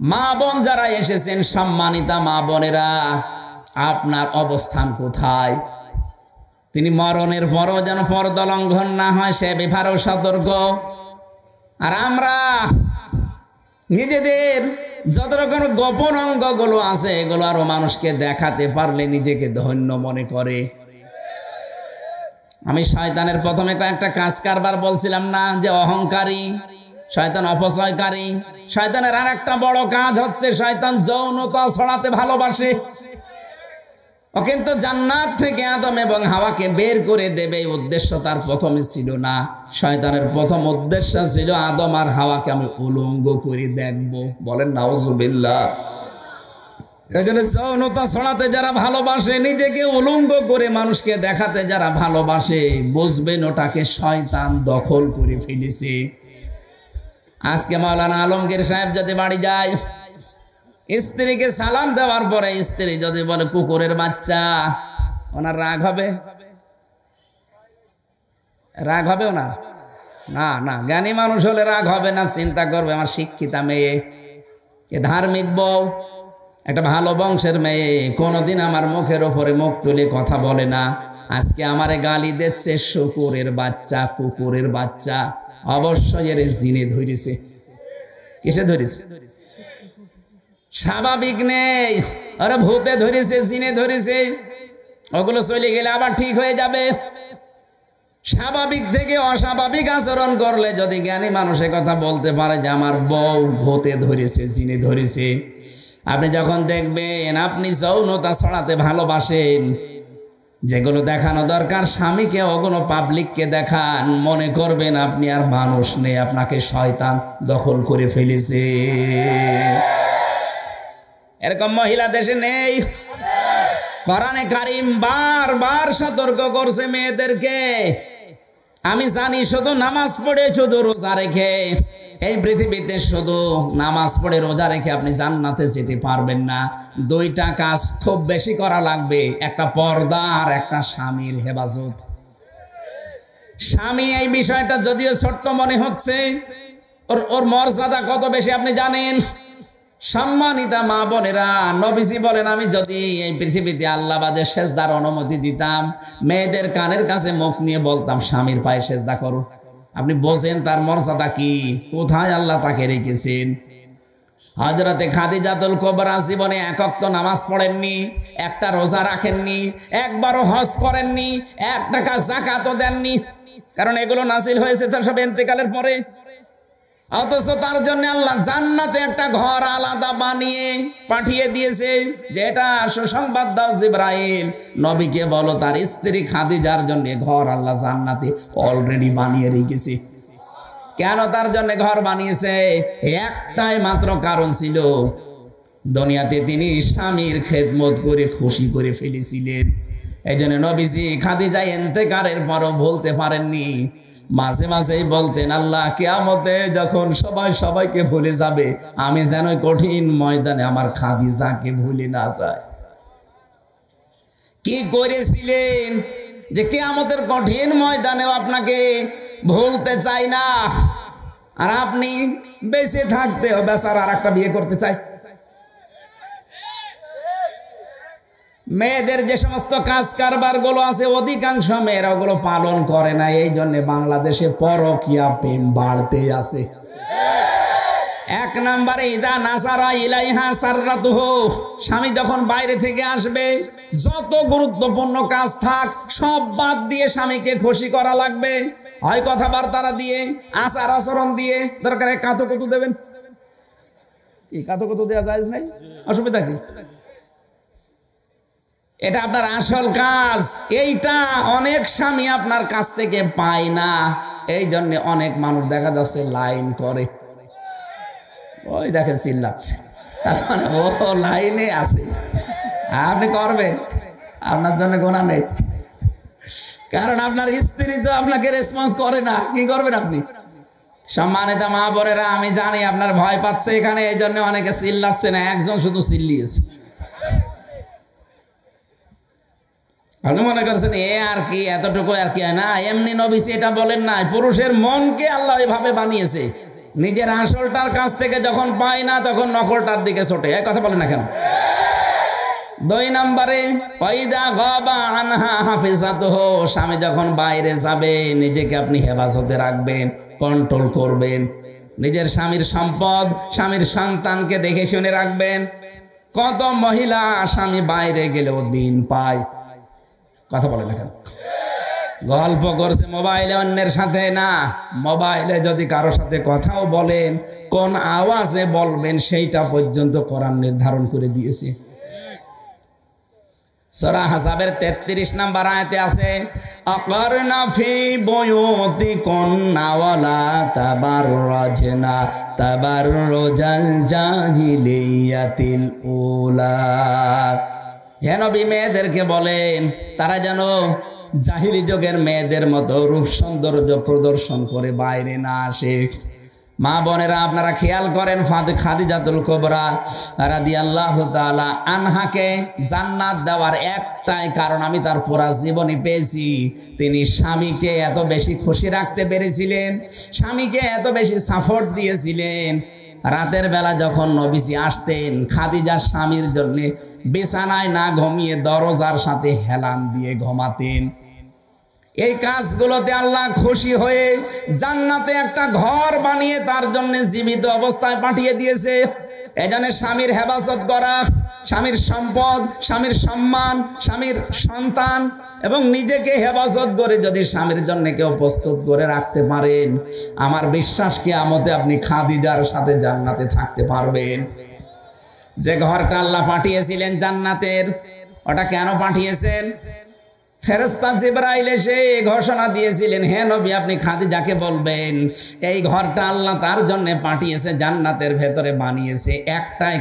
মা বোন যারা এসেছেন, সম্মানিতা মা বোনেরা, আপনার অবস্থান কোথায়? তিনি মরণের পরও যেন পর্দা লঙ্ঘন না হয় সে ব্যাপারেও সতর্ক। আর আমরা নিজেদের যত রকম গোপন অঙ্গগুলো আছে এগুলো আরো মানুষকে দেখাতে পারলে নিজেকে ধন্য মনে করে। আমি শয়তানের প্রথমে কয়েকটা কাজ কারবার বলছিলাম না, যে অহংকারী, শয়তান অপচয়কারী। শয়তানের আর একটা বড় কাজ হচ্ছে শয়তান যৌনতা ছড়াতে ভালোবাসে। ও কিন্তু জান্নাত থেকে আদম এবং হাওয়াকে বের করে দেবে, উদ্দেশ্য তার প্রথমে ছিল না। শয়তানের প্রথম উদ্দেশ্য ছিল আদম আর হাওয়াকে আমি উলঙ্গ করে দেখব। বলেন নাউজুবিল্লাহ। এজন্য যৌনতা ছড়াতে যারা ভালোবাসে, নিজেকে উলঙ্গ করে মানুষকে দেখাতে যারা ভালোবাসে, বুঝবেন ওটাকে শয়তান দখল করে ফেলেছে। আজকে মাওলানা আলমগীর সাহেব যদি বাড়ি যায়, স্ত্রীকে সালাম দেওয়ার পরে স্ত্রী যদি বলে কুকুরের বাচ্চা, ওনার রাগ হবে? রাগ হবে ওনার? না না, জ্ঞানী মানুষ হলে রাগ হবে না, চিন্তা করবে আমার শিক্ষিতা মেয়ে, এ ধার্মিক বউ, একটা ভালো বংশের মেয়ে, কোনোদিন আমার মুখের ওপরে মুখ তুলে কথা বলে না, আজকে আমারে গালি দিচ্ছে শুকুরের বাচ্চা, কুকুরের বাচ্চা। অবশ্যই এর জিনে ধরেছে। কিসে ধরেছে? স্বাভাবিক নেই, আরে ভূতে ধরেছে, জিনে ধরেছে। ওগুলো চলে গেলে আবার ঠিক হয়ে যাবে। স্বাভাবিক থেকে অস্বাভাবিক আচরণ করলে যদি জ্ঞানী মানুষের কথা বলতে পারে যে আমার বউ ভূতে ধরেছে, জিনে ধরেছে, আপনি যখন দেখবেন আপনি যৌনতা ছড়াতে ভালোবাসেন, যেগুলো দেখানো দরকার স্বামীকে ওগুলো পাবলিককে দেখান, মনে করবেন আপনি আর মানুষ নেই, আপনাকে শয়তান দখল করে ফেলেছে। এরকম মহিলা দেশে নেই। কোরআনে কারীম বারবার সতর্ক করছে মেয়েদেরকে। আমি জানি শুধু নামাজ পড়ে, শুধু রোজা রেখে এই পৃথিবীতে শুধু নামাজ পড়ে রোজা রেখে আপনি জান্নাতে যেতে পারবেন না। দুইটা কাজ খুব বেশি করা লাগবে, একটা পর্দা আর একটা স্বামীর হেফাজত। স্বামী এই বিষয়টা যদিও ছোট্ট মনে হচ্ছে, ওর মর্যাদা কত বেশি আপনি জানেন। সম্মানিতা মা বোনেরা, নবীজি বলেন আমি যদি এই পৃথিবীতে আল্লাহ বাদে সেজদার অনুমতি দিতাম, মেয়েদের কানের কাছে মুখ নিয়ে বলতাম স্বামীর পায়ে সেজদা করো। আপনি বোঝেন তার মর্যাদা কি, কোথায় আল্লাহ তাকে রেখেছেন। হযরতে খাদিজাতুল কুবরা জীবনে এক ওয়াক্ত নামাজ পড়েননি, একটা রোজা রাখেননি, একবারও হজ করেননি, 1 টাকা যাকাতও দেননি, কারণ এগুলো নাজিল হয়েছে তার সব ইন্তেকালের পরে। অথচ তার জন্য আল্লাহ জান্নাতে একটা ঘর আলাদা বানিয়ে পাঠিয়ে দিয়েছে, যেটা সুসংবাদ দাও জিবরাইল, নবীকে বলো তার স্ত্রী খাদিজার জন্য ঘর আল্লাহ জান্নাতে অলরেডি বানিয়ে রেখেছে। কেন তার জন্য ঘর বানিয়েছে? একটাই মাত্র কারণ ছিল, দুনিয়াতে তিনি স্বামীর খেদমত করে খুশি করে ফেলেছিলেন। এই জন্য নবীজি খাদিজা ইন্তেকারের পরও ভুলতে পারেননি। মাঝে মাঝেই বলতেন আল্লাহ কিয়ামতে যখন সবাই সবাইকে ভুলে যাবে, আমি যেন কঠিন ময়দানে আমার খাদিজাকে ভুলে না যায়। কি করেছিলেন যে কিয়ামতের কঠিন ময়দানেও আপনাকে ভুলতে চাই না, আর আপনি বেঁচে থাকতেও বেচারা আর একটা বিয়ে করতে চাই। মেয়েদের যে সমস্ত কাজ কারবার গুলো আছে অধিকাংশ মেয়েরা ওগুলো পালন করে না, এই জন্য বাংলাদেশে পরকীয়া প্রেম বাড়তে আছে। এক নম্বরে ইদা নাসারা ইলাইহা সাররাতুহু, স্বামী যখন বাইরে থেকে আসবে যত গুরুত্বপূর্ণ কাজ থাক সব বাদ দিয়ে স্বামীকে খুশি করা লাগবে। হয় কথাবার্তা দিয়ে, আচার আচরণ দিয়ে, দরকারে কাতো কত দেবেন। কি কাতো কত দেওয়া যায় নাই? অসুবিধা কি? এটা আপনার আসল কাজ। এইটা অনেক স্বামী আপনার কাছ থেকে পায় না, এই জন্য অনেক মানুষ দেখা যাচ্ছে লাইন করে। ওই দেখেন চিল্লাচ্ছে, তার মানে ও লাইনে আছে। আপনি করবেন, আপনার জন্য গোনা নেই, কারণ আপনার স্ত্রী তো আপনাকে রেসপন্স করে না। কি করবেন আপনি? সম্মানিত মা বোনেরা, আমি জানি আপনার ভয় পাচ্ছে এখানে, এই জন্য অনেকে চিল্লাচ্ছে না, একজন শুধু চিল্লিয়েছে। আপনি মনে করছেন এ আর কি, এতটুকু আর কি হয় না? এমনি নবীজি এটা বলেন না, পুরুষের মনকে আল্লাহ এভাবে বানিয়েছে, নিজের আসলটার কাছ থেকে যখন পায় না তখন নকলটার দিকে ছোটে। এই কথা বলেন না কেন? 2 নম্বরে ওয়াইদা গাবা আনহা হাফিজাতুহু, স্বামী যখন বাইরে যাবে নিজেকে আপনি হেফাজতে রাখবেন, কন্ট্রোল করবেন। নিজের স্বামীর সম্পদ, স্বামীর সন্তানকে দেখে শুনে রাখবেন। কত মহিলা স্বামী বাইরে গেলেও দিন পায়, কথা বলে না কেন? গল্প করছে মোবাইলে, অন্যের সাথে না। মোবাইলে যদি কারোর সাথে কথাও বলেন, কোন আওয়াজে বলবেন সেইটা পর্যন্ত কোরআন নির্ধারণ করে দিয়েছে। সূরা আহজাবের 33 নম্বর আয়াতে আছে, আকারনা ফি বুয়ুতিকুন্না ওয়ালা তাবাররাজনা তাবাররুজাল জাহিলিয়াতিল উলা। হে নবী, মেয়েদেরকে বলেন তারা যেন জাহিলি যুগের মেয়েদের মতো রূপ সৌন্দর্য প্রদর্শন করে বাইরে না আসে। মা বোনেরা, আপনারা খেয়াল করেন, খাদিজাতুল কুবরা রাদিয়াল্লাহু তাআলা আনহাকে জান্নাত দেওয়ার একটাই কারণ আমি তার পুরা জীবনী পেয়েছি। তিনি স্বামীকে এত বেশি খুশি রাখতে পেরেছিলেন, স্বামীকে এত বেশি সাপোর্ট দিয়েছিলেন। রাতের বেলা যখন নবীজি আসতেন, খাদিজা স্বামীর জন্য বিছানায় না ঘুমিয়ে দরজার সাথে হেলান দিয়ে ঘুমাতেন। এই কাজগুলোতে আল্লাহ খুশি হয়ে জান্নাতে একটা ঘর বানিয়ে তার জন্য জীবিত অবস্থায় পাঠিয়ে দিয়েছে। এজন্য স্বামীর হেফাজত করা, স্বামীর সম্পদ, স্বামীর সম্মান, স্বামীর সন্তান এবং নিজেকে হেফাজত করে যদি স্বামীর জন্য কেউ প্রস্তুত করে রাখতে পারেন, আমার বিশ্বাস কিয়ামতে আপনি খাদিজার সাথে জান্নাতে থাকতে পারবেন। যে ঘরটা আল্লাহ পাঠিয়েছিলেন জান্নাতের, ওটা কেন পাঠিয়েছেন? ফেরেশতা জিবরাইল এসে ঘোষণা দিয়েছিলেন, হে নবী, আপনি খাদিজাকে বলবেন এই ঘরটা আল্লাহ তার জন্য পাঠিয়েছে, জান্নাতের ভেতরে বানিয়েছে একটাই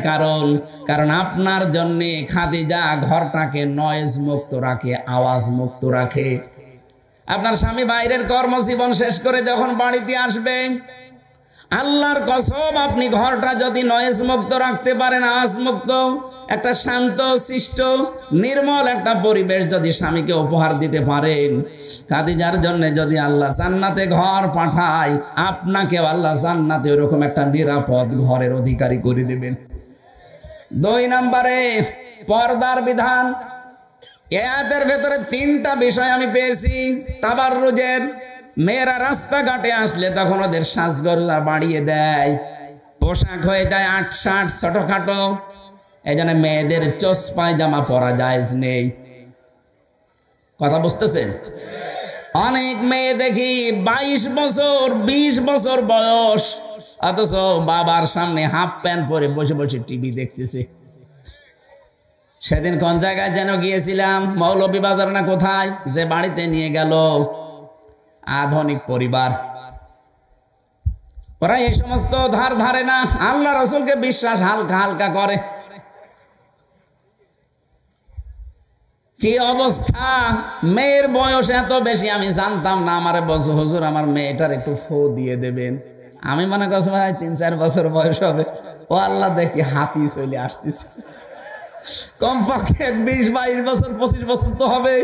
কারণ আপনার জন্য খাদিজা ঘরটাকে নয়েজ মুক্ত রাখে, আওয়াজ মুক্ত রাখে। আপনার স্বামী বাইরের কর্মজীবন শেষ করে যখন বাড়িতে আসবে, আল্লাহর কসম আপনি ঘরটা যদি নয়েজ মুক্ত রাখতে পারেন, আওয়াজ মুক্ত, একটা শান্ত শিষ্ট নির্মল একটা পরিবেশ যদি স্বামীকে উপহার দিতে পারেন, খাদিজার জন্য যদি আল্লাহ জান্নাতে ঘর পাঠায়, আপনাকে আল্লাহ জান্নাতে ওরকম একটা নিরাপদ ঘরের অধিকারী করে দেবেন। 2 নম্বরে পর্দার বিধান। এর ভেতরে 3টা বিষয় আমি পেয়েছি। তাবাররুজের, মেয়েরা রাস্তাঘাটে আসলে তখন ওদের সাজগোল্লা বাড়িয়ে দেয়, পোশাক হয়ে যায় 8-60 ছোটখাটো। এই জন্য মেয়েদের চোস পায়জামা পরা জায়েজ নেই। কথা বুঝতেছেন? অনেক মেয়ে দেখি 22 বছর 20 বছর বয়স, অথচ বাবার সামনে হাফ প্যান্ট পরে বসে বসে টিভি দেখতেছে। সেদিন কোন জায়গায় যেন গিয়েছিলাম, মৌলভীবাজার না কোথায়, যে বাড়িতে নিয়ে গেল আধুনিক পরিবার, ওরা এই সমস্ত ধারে না, আল্লাহ রাসূলকে বিশ্বাস হালকা হালকা করে। কি অবস্থা! মেয়ের বয়স এত বেশি, আমি জানতাম না। আমারে বলছে, হুজুর আমার মেয়েটার একটু ফু দিয়ে দেবেন। আমি মনে করছি ভাই 3-4 বছর বয়স হবে। ও আল্লাহ, দেখি হাতি চলে আসতেছে। কমপক্ষে 20-22 বছর 25 বছর তো হবে।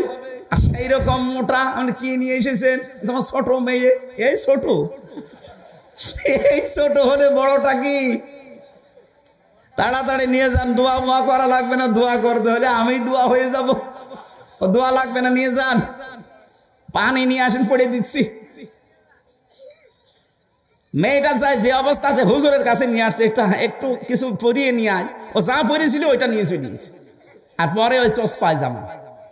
আর সেই রকম মোটা। আপনি কি নিয়ে এসেছেন? তোমার ছোট মেয়ে। এই ছোট হলে বড়টা কি? তাড়াতাড়ি নিয়ে যান, দোয়া মোয়া করা লাগবে না। দোয়া করতে হলে আমি দোয়া হয়ে যাব, দোয়া লাগবে না, নিয়ে যান। পানি নিয়ে আসেন, পড়ে দিচ্ছি। মেয়েটা চায় যে অবস্থাতে হুজুরের কাছে নিয়ে আসছে একটু কিছু পরিয়ে নিয়ে আয়, ও যা পরিয়েছিল ওইটা নিয়ে চলে গেছে। আর পরে ওই চোস পায়জামা,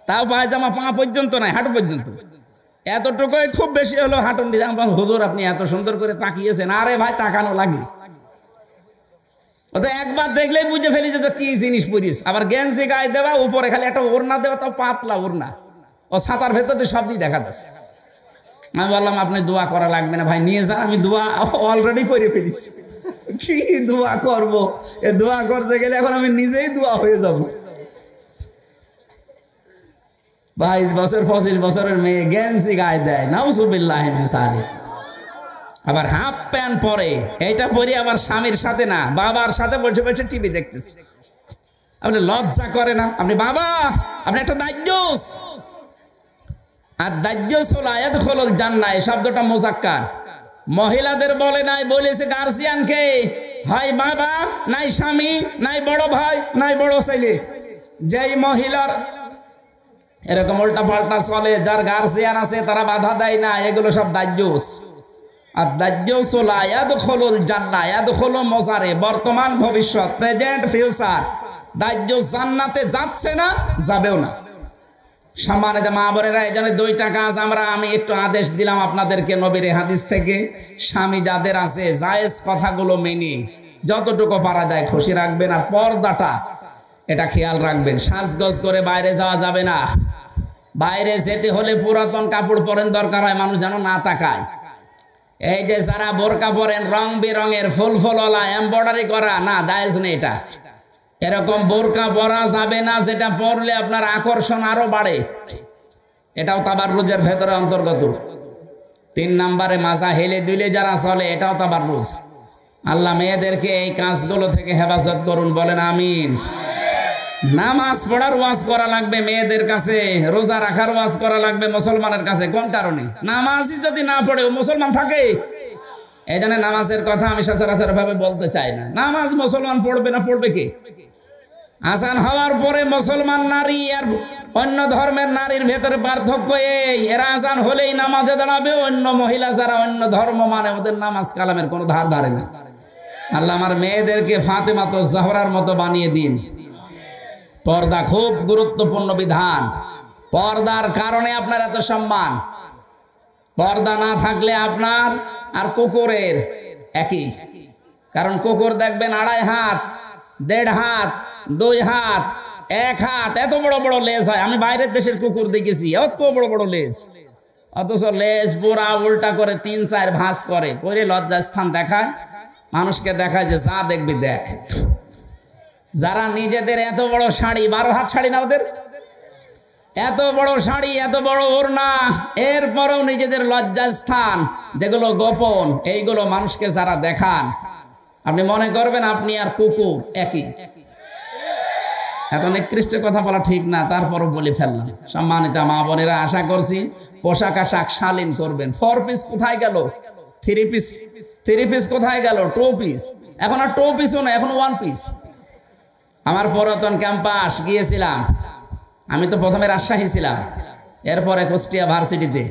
তাও পায়জামা পা পর্যন্ত নাই, হাঁটু পর্যন্ত, এতটুকুই খুব বেশি হলো হাঁটুন দিয়ে। হুজুর আপনি এত সুন্দর করে তাকিয়েছেন। আরে ভাই তাকানো লাগে, ও তো একবার দেখলেই বুঝে ফেলি যে তো কি জিনিস পরিস। আবার গেঞ্জি গায়ে দেওয়া, উপরে খালি একটা ওড়না দেওয়া, তাও পাতলা ওড়না, ও ছাতার ভেতর দিয়ে সব দিয়ে দেখা যাচ্ছে। আমি বললাম আপনি দোয়া করা লাগবে না ভাই, নিয়ে যান, আমি দোয়া অলরেডি করে ফেলিস। কি দোয়া করব, এ দোয়া করতে গেলে এখন আমি নিজেই দোয়া হয়ে যাব। 22 বছর 25 বছরের মেয়ে গেঞ্জি গায়ে দেয়, নাউজুবিল্লাহি মিন যালিক। আবার হাফ প্যান্ট পরে, এইটা পরে আবার স্বামীর সাথে না, বাবার সাথে বসে বসে টিভি দেখতেছে। আপনি লজ্জা করে না? আপনি বাবা, আপনি একটা দায়ুস। আর দায়ুস হলো ইয়াদখুলুল জান্নাহ, এই শব্দটা মুযাক্কার, মহিলাদের বলে নাই, বলেছে গার্জিয়ানকে। হয় বাবা, নাই স্বামী, নাই বড় ভাই, নাই বড় ছেলে। যেই মহিলার এরকম উল্টা পাল্টা চলে, যার গার্জিয়ান আছে তারা বাধা দেয় না, এগুলো সব দায়ুস। আর দায়ুস হলো ইয়াদখুলুল জান্নাহ, ইয়াদখুলু মুযারে, বর্তমান ভবিষ্যৎ, প্রেজেন্ট ফিউচার। দায়ুস জান্নাতে যাচ্ছে না, যাবেও না। সম্মানিত মা বোনেরা, এই জন্য 2টা কাজ আমি একটু আদেশ দিলাম আপনাদেরকে নবীর হাদিস থেকে। স্বামী যাদের আছে জায়েজ কথাগুলো মেনে যতটুকু পারা যায় খুশি রাখবেন। আর পর্দাটা এটা খেয়াল রাখবেন, সাজগোজ করে বাইরে যাওয়া যাবে না। বাইরে যেতে হলে পুরাতন কাপড় পরেন, দরকার হয় মানুষ যেন না তাকায়। এই যে যারা বোরকা পরেন রং বেরঙের ফুল ফুলওয়ালা এমব্রয়ডারি করা, না জায়েজ নেই এটা। এরকম বোরকা পরা যাবে না যেটা পরলে আপনার আকর্ষণ আরো বাড়ে, এটাও তাবাররুজের ভেতরে অন্তর্গত। 3 নম্বরে মাজা হেলে দিলে যারা চলে, এটাও তাবাররুজ। আল্লাহ মেয়েদেরকে এই কাজগুলো থেকে হেফাজত করুন, বলেন আমিন। নামাজ পড়ার ওয়াজ করা লাগবে মেয়েদের কাছে, রোজা রাখার ওয়াজ করা লাগবে মুসলমানের কাছে। কোন কারণে? নামাজই যদি না পড়ে ও মুসলমান থাকে। এই জন্য নামাজের কথা আমি সচরাচর ভাবে বলতে চাই না। নামাজ মুসলমান পড়বে না, পড়বে কে? আজান হওয়ার পরে মুসলমান নারী আর অন্য ধর্মের নারীর ভেতরে পার্থক্য এই, এরা আজান হলেই নামাজে দাঁড়াবে, অন্য মহিলা যারা অন্য ধর্ম মানে ওদের নামাজ কালামের কোনো ধার ধারে না। আল্লাহ আমার মেয়েদেরকে ফাতেমা তো জহরার মতো বানিয়ে দিন। পর্দা খুব গুরুত্বপূর্ণ বিধান, পর্দার কারণে আপনার এত সম্মান। পর্দা না থাকলে আপনার আর কুকুরের একই, কারণ কুকুর দেখবেন 2.5 হাত, 1.5 হাত, 2 হাত, 1 হাত, এত বড় বড় লেজ হয়। আমি বাইরের দেশের কুকুর দেখেছি, এত বড় বড় লেজ, অথচ লেজ পুরা উল্টা করে 3-4 ভাঁজ করে লজ্জার স্থান দেখায়, মানুষকে দেখায় যে যা দেখবি দেখ। যারা নিজেদের এত বড় শাড়ি, 12 হাত শাড়ি না ওদের, এত বড় শাড়ি, এত বড় ওড়না, এরপরেও নিজেদের লজ্জাস্থান যেগুলো গোপন, এইগুলো মানুষকে যারা দেখান, আপনি মনে করবেন আপনি আর কুকুর একই। এখন নিকৃষ্ট কথা বলা ঠিক না, তারপরও বলে ফেললাম। সম্মানিত মা বোনেরা, আশা করছি পোশাক আশাক শালীন করবেন। 4 পিস কোথায় গেল? 3 পিস, 3 পিস কোথায় গেল? 2 পিস, এখন আর 2 পিসও না, এখন 1 পিস। আমার পুরাতন ক্যাম্পাস গিয়েছিলাম, আমি তো প্রথমে রাজশাহী ছিলাম, এরপরে কুষ্টিয়া ভার্সিটিতে।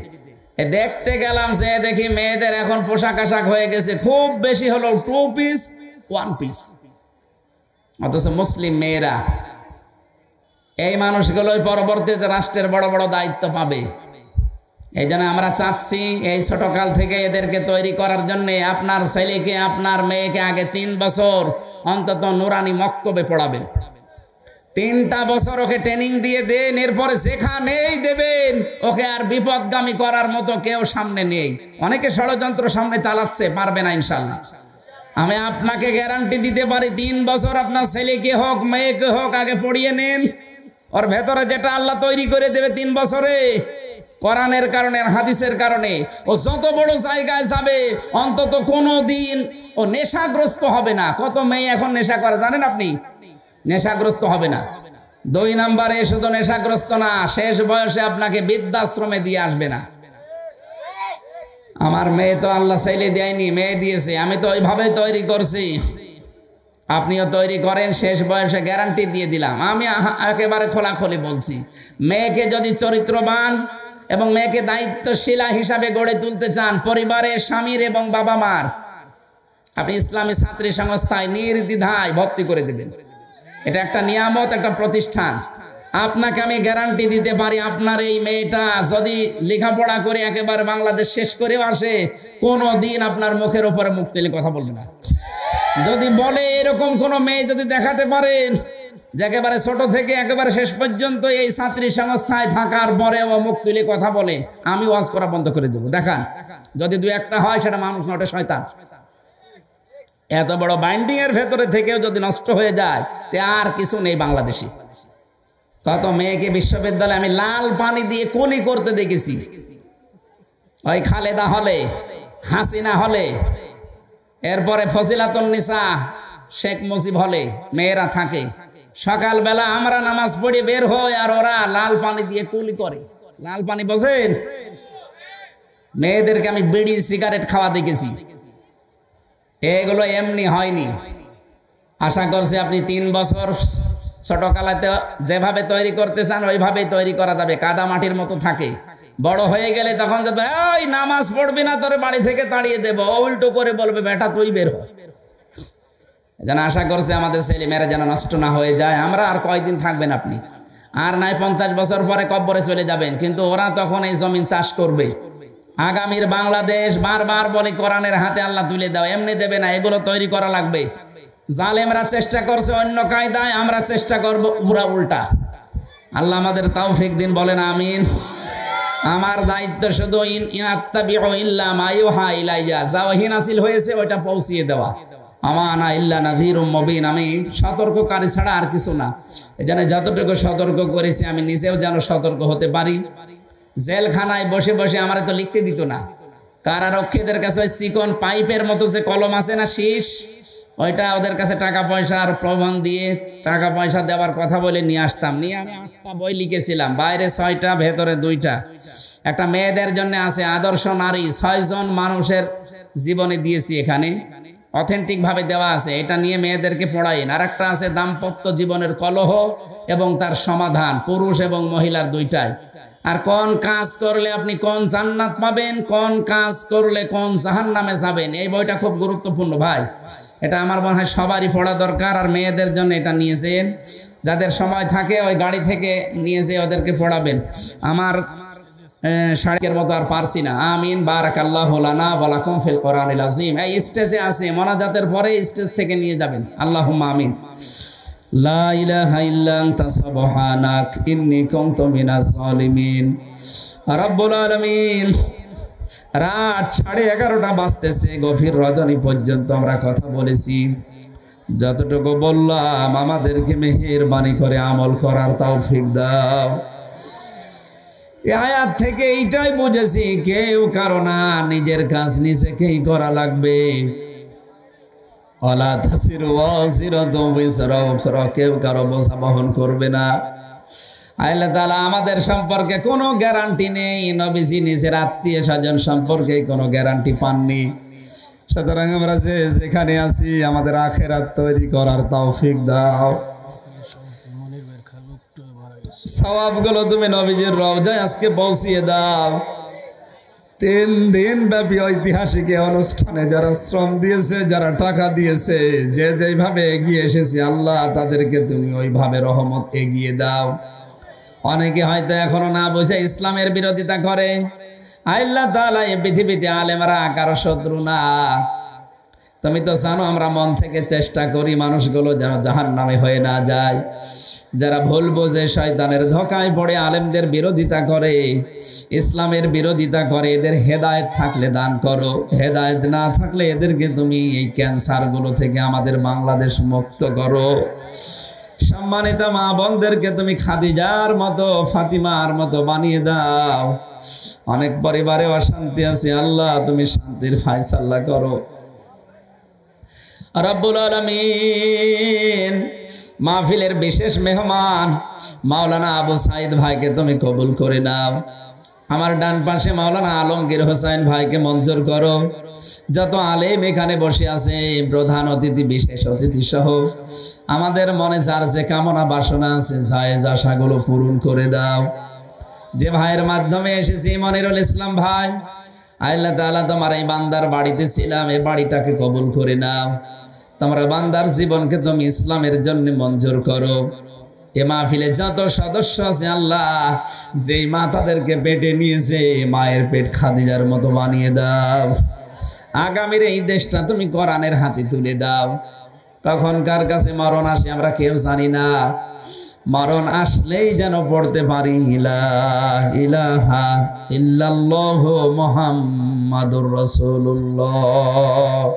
দেখতে গেলাম, যে দেখি মেয়েদের এখন পোশাক আশাক হয়ে গেছে খুব বেশি হলো 2 পিস, 1 পিস। অথচ মুসলিম মেয়েরা, এই মানুষগুলোই পরবর্তীতে রাষ্ট্রের বড় বড় দায়িত্ব পাবে। এই জন্য আমরা চাচ্ছি এই ছোটকাল থেকে এদেরকে তৈরি করার জন্য আপনার ছেলেকে, আপনার মেয়েকে আগে 3 বছর অন্তত নুরানি মক্তবে পড়াবেন। 3টা বছর ওকে ট্রেনিং দিয়ে দেন, এরপরে যেখানেই দেবেন ওকে আর বিপদগামী করার মতো কেউ সামনে নেই। অনেকে ষড়যন্ত্র সামনে চালাচ্ছে, পারবে না ইনশাল্লাহ। আমি আপনাকে গ্যারান্টি দিতে পারি, 3 বছর আপনার ছেলেকে হোক মেয়েকে হোক আগে পড়িয়ে নেন। ওর ভেতরে যেটা আল্লাহ তৈরি করে দেবে 3 বছরে, কোরআনের কারণে, হাদিসের কারণে, ও যত বড় জায়গায় যাবে অন্তত কোনো দিন ও নেশাগ্রস্ত হবে না। কত মেয়ে এখন নেশা করে জানেন আপনি? নেশাগ্রস্ত হবে না। 2 নম্বরে শুধু নেশাগ্রস্ত না, শেষ বয়সে আপনাকে বৃদ্ধাশ্রমে দিয়ে আসবে না। আমার মেয়ে তো আল্লাহ ছেলে দেয়নি, মেয়ে দিয়েছে, আমি তো ওইভাবে তৈরি করছি। আপনিও তৈরি করেন, শেষ বয়সে গ্যারান্টি দিয়ে দিলাম। আমি একেবারে খোলাখুলি বলছি, মেয়েকে যদি চরিত্রবান এবং মেয়েকে দায়িত্বশীলা হিসাবে গড়ে তুলতে চান, পরিবারের স্বামীর এবং বাবা মার, আপনি ইসলামী ছাত্রী সংস্থায় নির্দ্বিধায় ভর্তি করে দেবেন। এটা একটা নিয়ামত, একটা প্রতিষ্ঠান। আপনাকে আমি গ্যারান্টি দিতে পারি, আপনার এই মেয়েটা যদি লেখাপড়া করে একেবারে বাংলাদেশ শেষ করেও আসে, কোনো দিন আপনার মুখের উপরে মুখ তুলে কথা বলবে না। যদি বলে এরকম কোন মেয়ে যদি দেখাতে পারেন যে একেবারে ছোট থেকে একেবারে শেষ পর্যন্ত এই ছাত্রী সংস্থায় থাকার পরে ও মুখ তুলে কথা বলে, আমি ওয়াজ করা বন্ধ করে দেবো। দেখান, যদি দু একটা হয় সেটা মানুষ না, ওটা শয়তান। এত বড় বাইন্ডিং এর ভেতরে থেকেও যদি নষ্ট হয়ে যায়, তে আর কিছু নেই বাংলাদেশে। কত মেয়েকে বিশ্ববিদ্যালয়ে আমি লাল পানি দিয়ে কলি করতে দেখেছি। ওই খালেদা হলে, হাসিনা হলে, এরপরে ফজিলাতুন্নিসা শেখ মুজিব হলে মেয়েরা থাকে। সকালবেলা আমরা নামাজ পড়ে বের হই আর ওরা লাল পানি দিয়ে কুলি করে। লাল পানি বোঝেন? মেয়েদেরকে আমি বিড়ি সিগারেট খাওয়া দেখেছি। এগুলো এমনি হয়নি। আশা করছি আপনি 3 বছর ছোটকালাতে যেভাবে তৈরি করতে চান ওইভাবেই তৈরি করা যাবে। কাদা মাটির মতো থাকে। বড় হয়ে গেলে তখন যদি এই নামাজ পড়বি না তোর বাড়ি থেকে তাড়িয়ে দেবো, উল্টো করে বলবে বেটা তুই বের হ। যেন আশা করছে আমাদের ছেলে মেয়েরা যেন নষ্ট না হয়ে যায়। আমরা আর কয়দিন থাকবেন আপনি? আর নাই 50 বছর পরে কব্বরে চলে যাবেন, কিন্তু ওরা তখন এই জমিন চাষ করবে। আগামীর বাংলাদেশ বারবার বলে কোরআনের হাতে আল্লাহ তুলে দাও, এমনি দেবে না, এগুলো তৈরি করা লাগবে। জালেমরা চেষ্টা করছে অন্য কায়দায়, আমরা চেষ্টা করব পুরা উল্টা। আল্লাহ আমাদের তৌফিক দিন, বলেন আমিন। আমার দায়িত্ব শুধু ইনাত্তাবিউ ইল্লা মা ইউহা ইলাইয়া, যা ওহী নাযিল হয়েছে ওটা পৌঁছিয়ে দেওয়া। আমানা ইল্লা নাযীরুম মুবিন, আমি সতর্ককারী ছাড়া আর কিছু না। এজন্য যতটুকু সতর্ক করেছি আমি নিজেও যেন সতর্ক হতে পারি। জেলখানায় বসে বসে আমারে তো লিখতে দিত না। কারারক্ষীদের কাছে ওই চিকন পাইপের মতো যে কলম আছে না, শীষ, ওইটা ওদের কাছে টাকা পয়সা আর প্রমাণ দিয়ে টাকা পয়সা দেওয়ার কথা বলে নিয়ে আসতাম। নিয়ে আমি 8টা বই লিখেছিলাম, বাইরে 6টা, ভেতরে 2টা। একটা মেয়েদের জন্য আছে আদর্শ নারী, 6 জন মানুষের জীবনে দিয়েছি, এখানে অথেন্টিক ভাবে দেওয়া আছে। এটা নিয়ে মেয়েদেরকে পড়াইন। আর একটা আছে দাম্পত্য জীবনের কলহ এবং তার সমাধান, পুরুষ এবং মহিলার 2টাই। আর কোন কাজ করলে আপনি কোন জান্নাত পাবেন, কোন কাজ করলে কোন জাহান্নামে যাবেন, এই বইটা খুব গুরুত্বপূর্ণ ভাই। এটা আমার মনে হয় সবারই পড়া দরকার। আর মেয়েদের জন্য এটা নিয়ে যেন, যাদের সময় থাকে ওই গাড়ি থেকে নিয়ে যেয়ে ওদেরকে পড়াবেন। আমার শাড়ির মতো আর পারছি না। আমিন। বারাকাল্লাহু লানা ওয়া লাকুম ফিল কোরআনিল আযীম। এই স্টেজে আছে, মোনাজাতের পরে স্টেজ থেকে নিয়ে যাবেন। আল্লাহুম্মা আমিন। লা ইলাহা ইল্লা আনতা সুবহানাক ইন্নী কুনতু মিনাজ জালিমিন। রব্বুল আলামিন, রাত 11:30 বাজতেছে, গভীর রজনী পর্যন্ত আমরা কথা বলেছি। যতটুকু বললাম আমাদেরকে মেহেরবানি করে আমল করার তৌফিক দাও। এই আয়াত থেকে এইটাই বুঝেছি, কেউ কারো না, নিজের কাজ নিজেকেই করা লাগবে। ওয়ালা তাসিরু ওয়াজিরাতুম বিজরা উখরা, কেউ কারো বোঝা বহন করবে না। আল্লাহ তাআলা আমাদের সম্পর্কে কোনো গ্যারান্টি নেই, নবীজি নিজের আত্মীয় স্বজন সম্পর্কে কোনো গ্যারান্টি পাননি। সুতরাং আমরা যেখানে আছি আমাদের আখিরাত তৈরি করার তৌফিক দাও। সওয়াবগুলো তুমি নবীজির রওজায় আজকে পৌঁছিয়ে দাও। 3 দিন ব্যাপী ঐতিহাসিক অনুষ্ঠানে যারা শ্রম দিয়েছে, যারা টাকা দিয়েছে, যে যেভাবে এগিয়ে এসেছে, আল্লাহ তাদেরকে তুমি ওইভাবে রহমত এগিয়ে দাও। অনেকে হয়তো এখনো না বুঝে ইসলামের বিরোধিতা করে। আল্লাহ তাআলা এই পৃথিবীতে আলেমরা কারো শত্রু না। তুমি তো জানো আমরা মন থেকে চেষ্টা করি মানুষগুলো যেন জাহান্নামে হয়ে না যায়। যারা ভুল বোঝে, শয়তানের ধোঁকায় পড়ে আলেমদের বিরোধিতা করে, ইসলামের বিরোধিতা করে, এদের হেদায়েত থাকলে দান করো, হেদায়েত না থাকলে এদেরকে তুমি এই ক্যান্সারগুলো থেকে আমাদের বাংলাদেশ মুক্ত করো। সম্মানিত মা বোনদেরকে তুমি খাদিজার মতো, ফাতিমার মতো বানিয়ে দাও। অনেক পরিবারে অশান্তি আছে, আল্লাহ তুমি শান্তির ফায়সালা করো। রব্বুল আলামিন, মাহফিলের বিশেষ মেহমান মাওলানা আবু সাইদ ভাইকে তুমি কবুল করে নাও। আমার ডান পাশে মাওলানা আলমগীর হোসেন ভাইকে মঞ্জুর করো। যত আলেম এখানে বসে আছে, প্রধান অতিথি, বিশেষ অতিথি সহ আমাদের মনে যার যে কামনা বাসনা আছে, জায়েজ আশাগুলো পূরণ করে দাও। যে ভাইয়ের মাধ্যমে এসেছি, মনিরুল ইসলাম ভাই, আল্লাহ তাআলা তোমার এই বান্দার বাড়িতে ছিলাম, এই বাড়িটাকে কবুল করে নাও। তোমার বান্দার জীবনকে তুমি ইসলামের জন্য মঞ্জুর করো। এ মাহফিলে যত সদস্য আছে আল্লাহ, যেই মা তাদেরকে পেটে নিয়েছে, মায়ের পেট খাদিজার মতো বানিয়ে দাও। আগামীর এই দেশটা তুমি কোরআনের হাতে তুলে দাও। কখন কার কাছে মরণ আসে আমরা কেউ জানি না। মরণ আসলেই যেন পড়তে পারি লা ইলাহা ইল্লাল্লাহু মুহাম্মাদুর রাসূলুল্লাহ।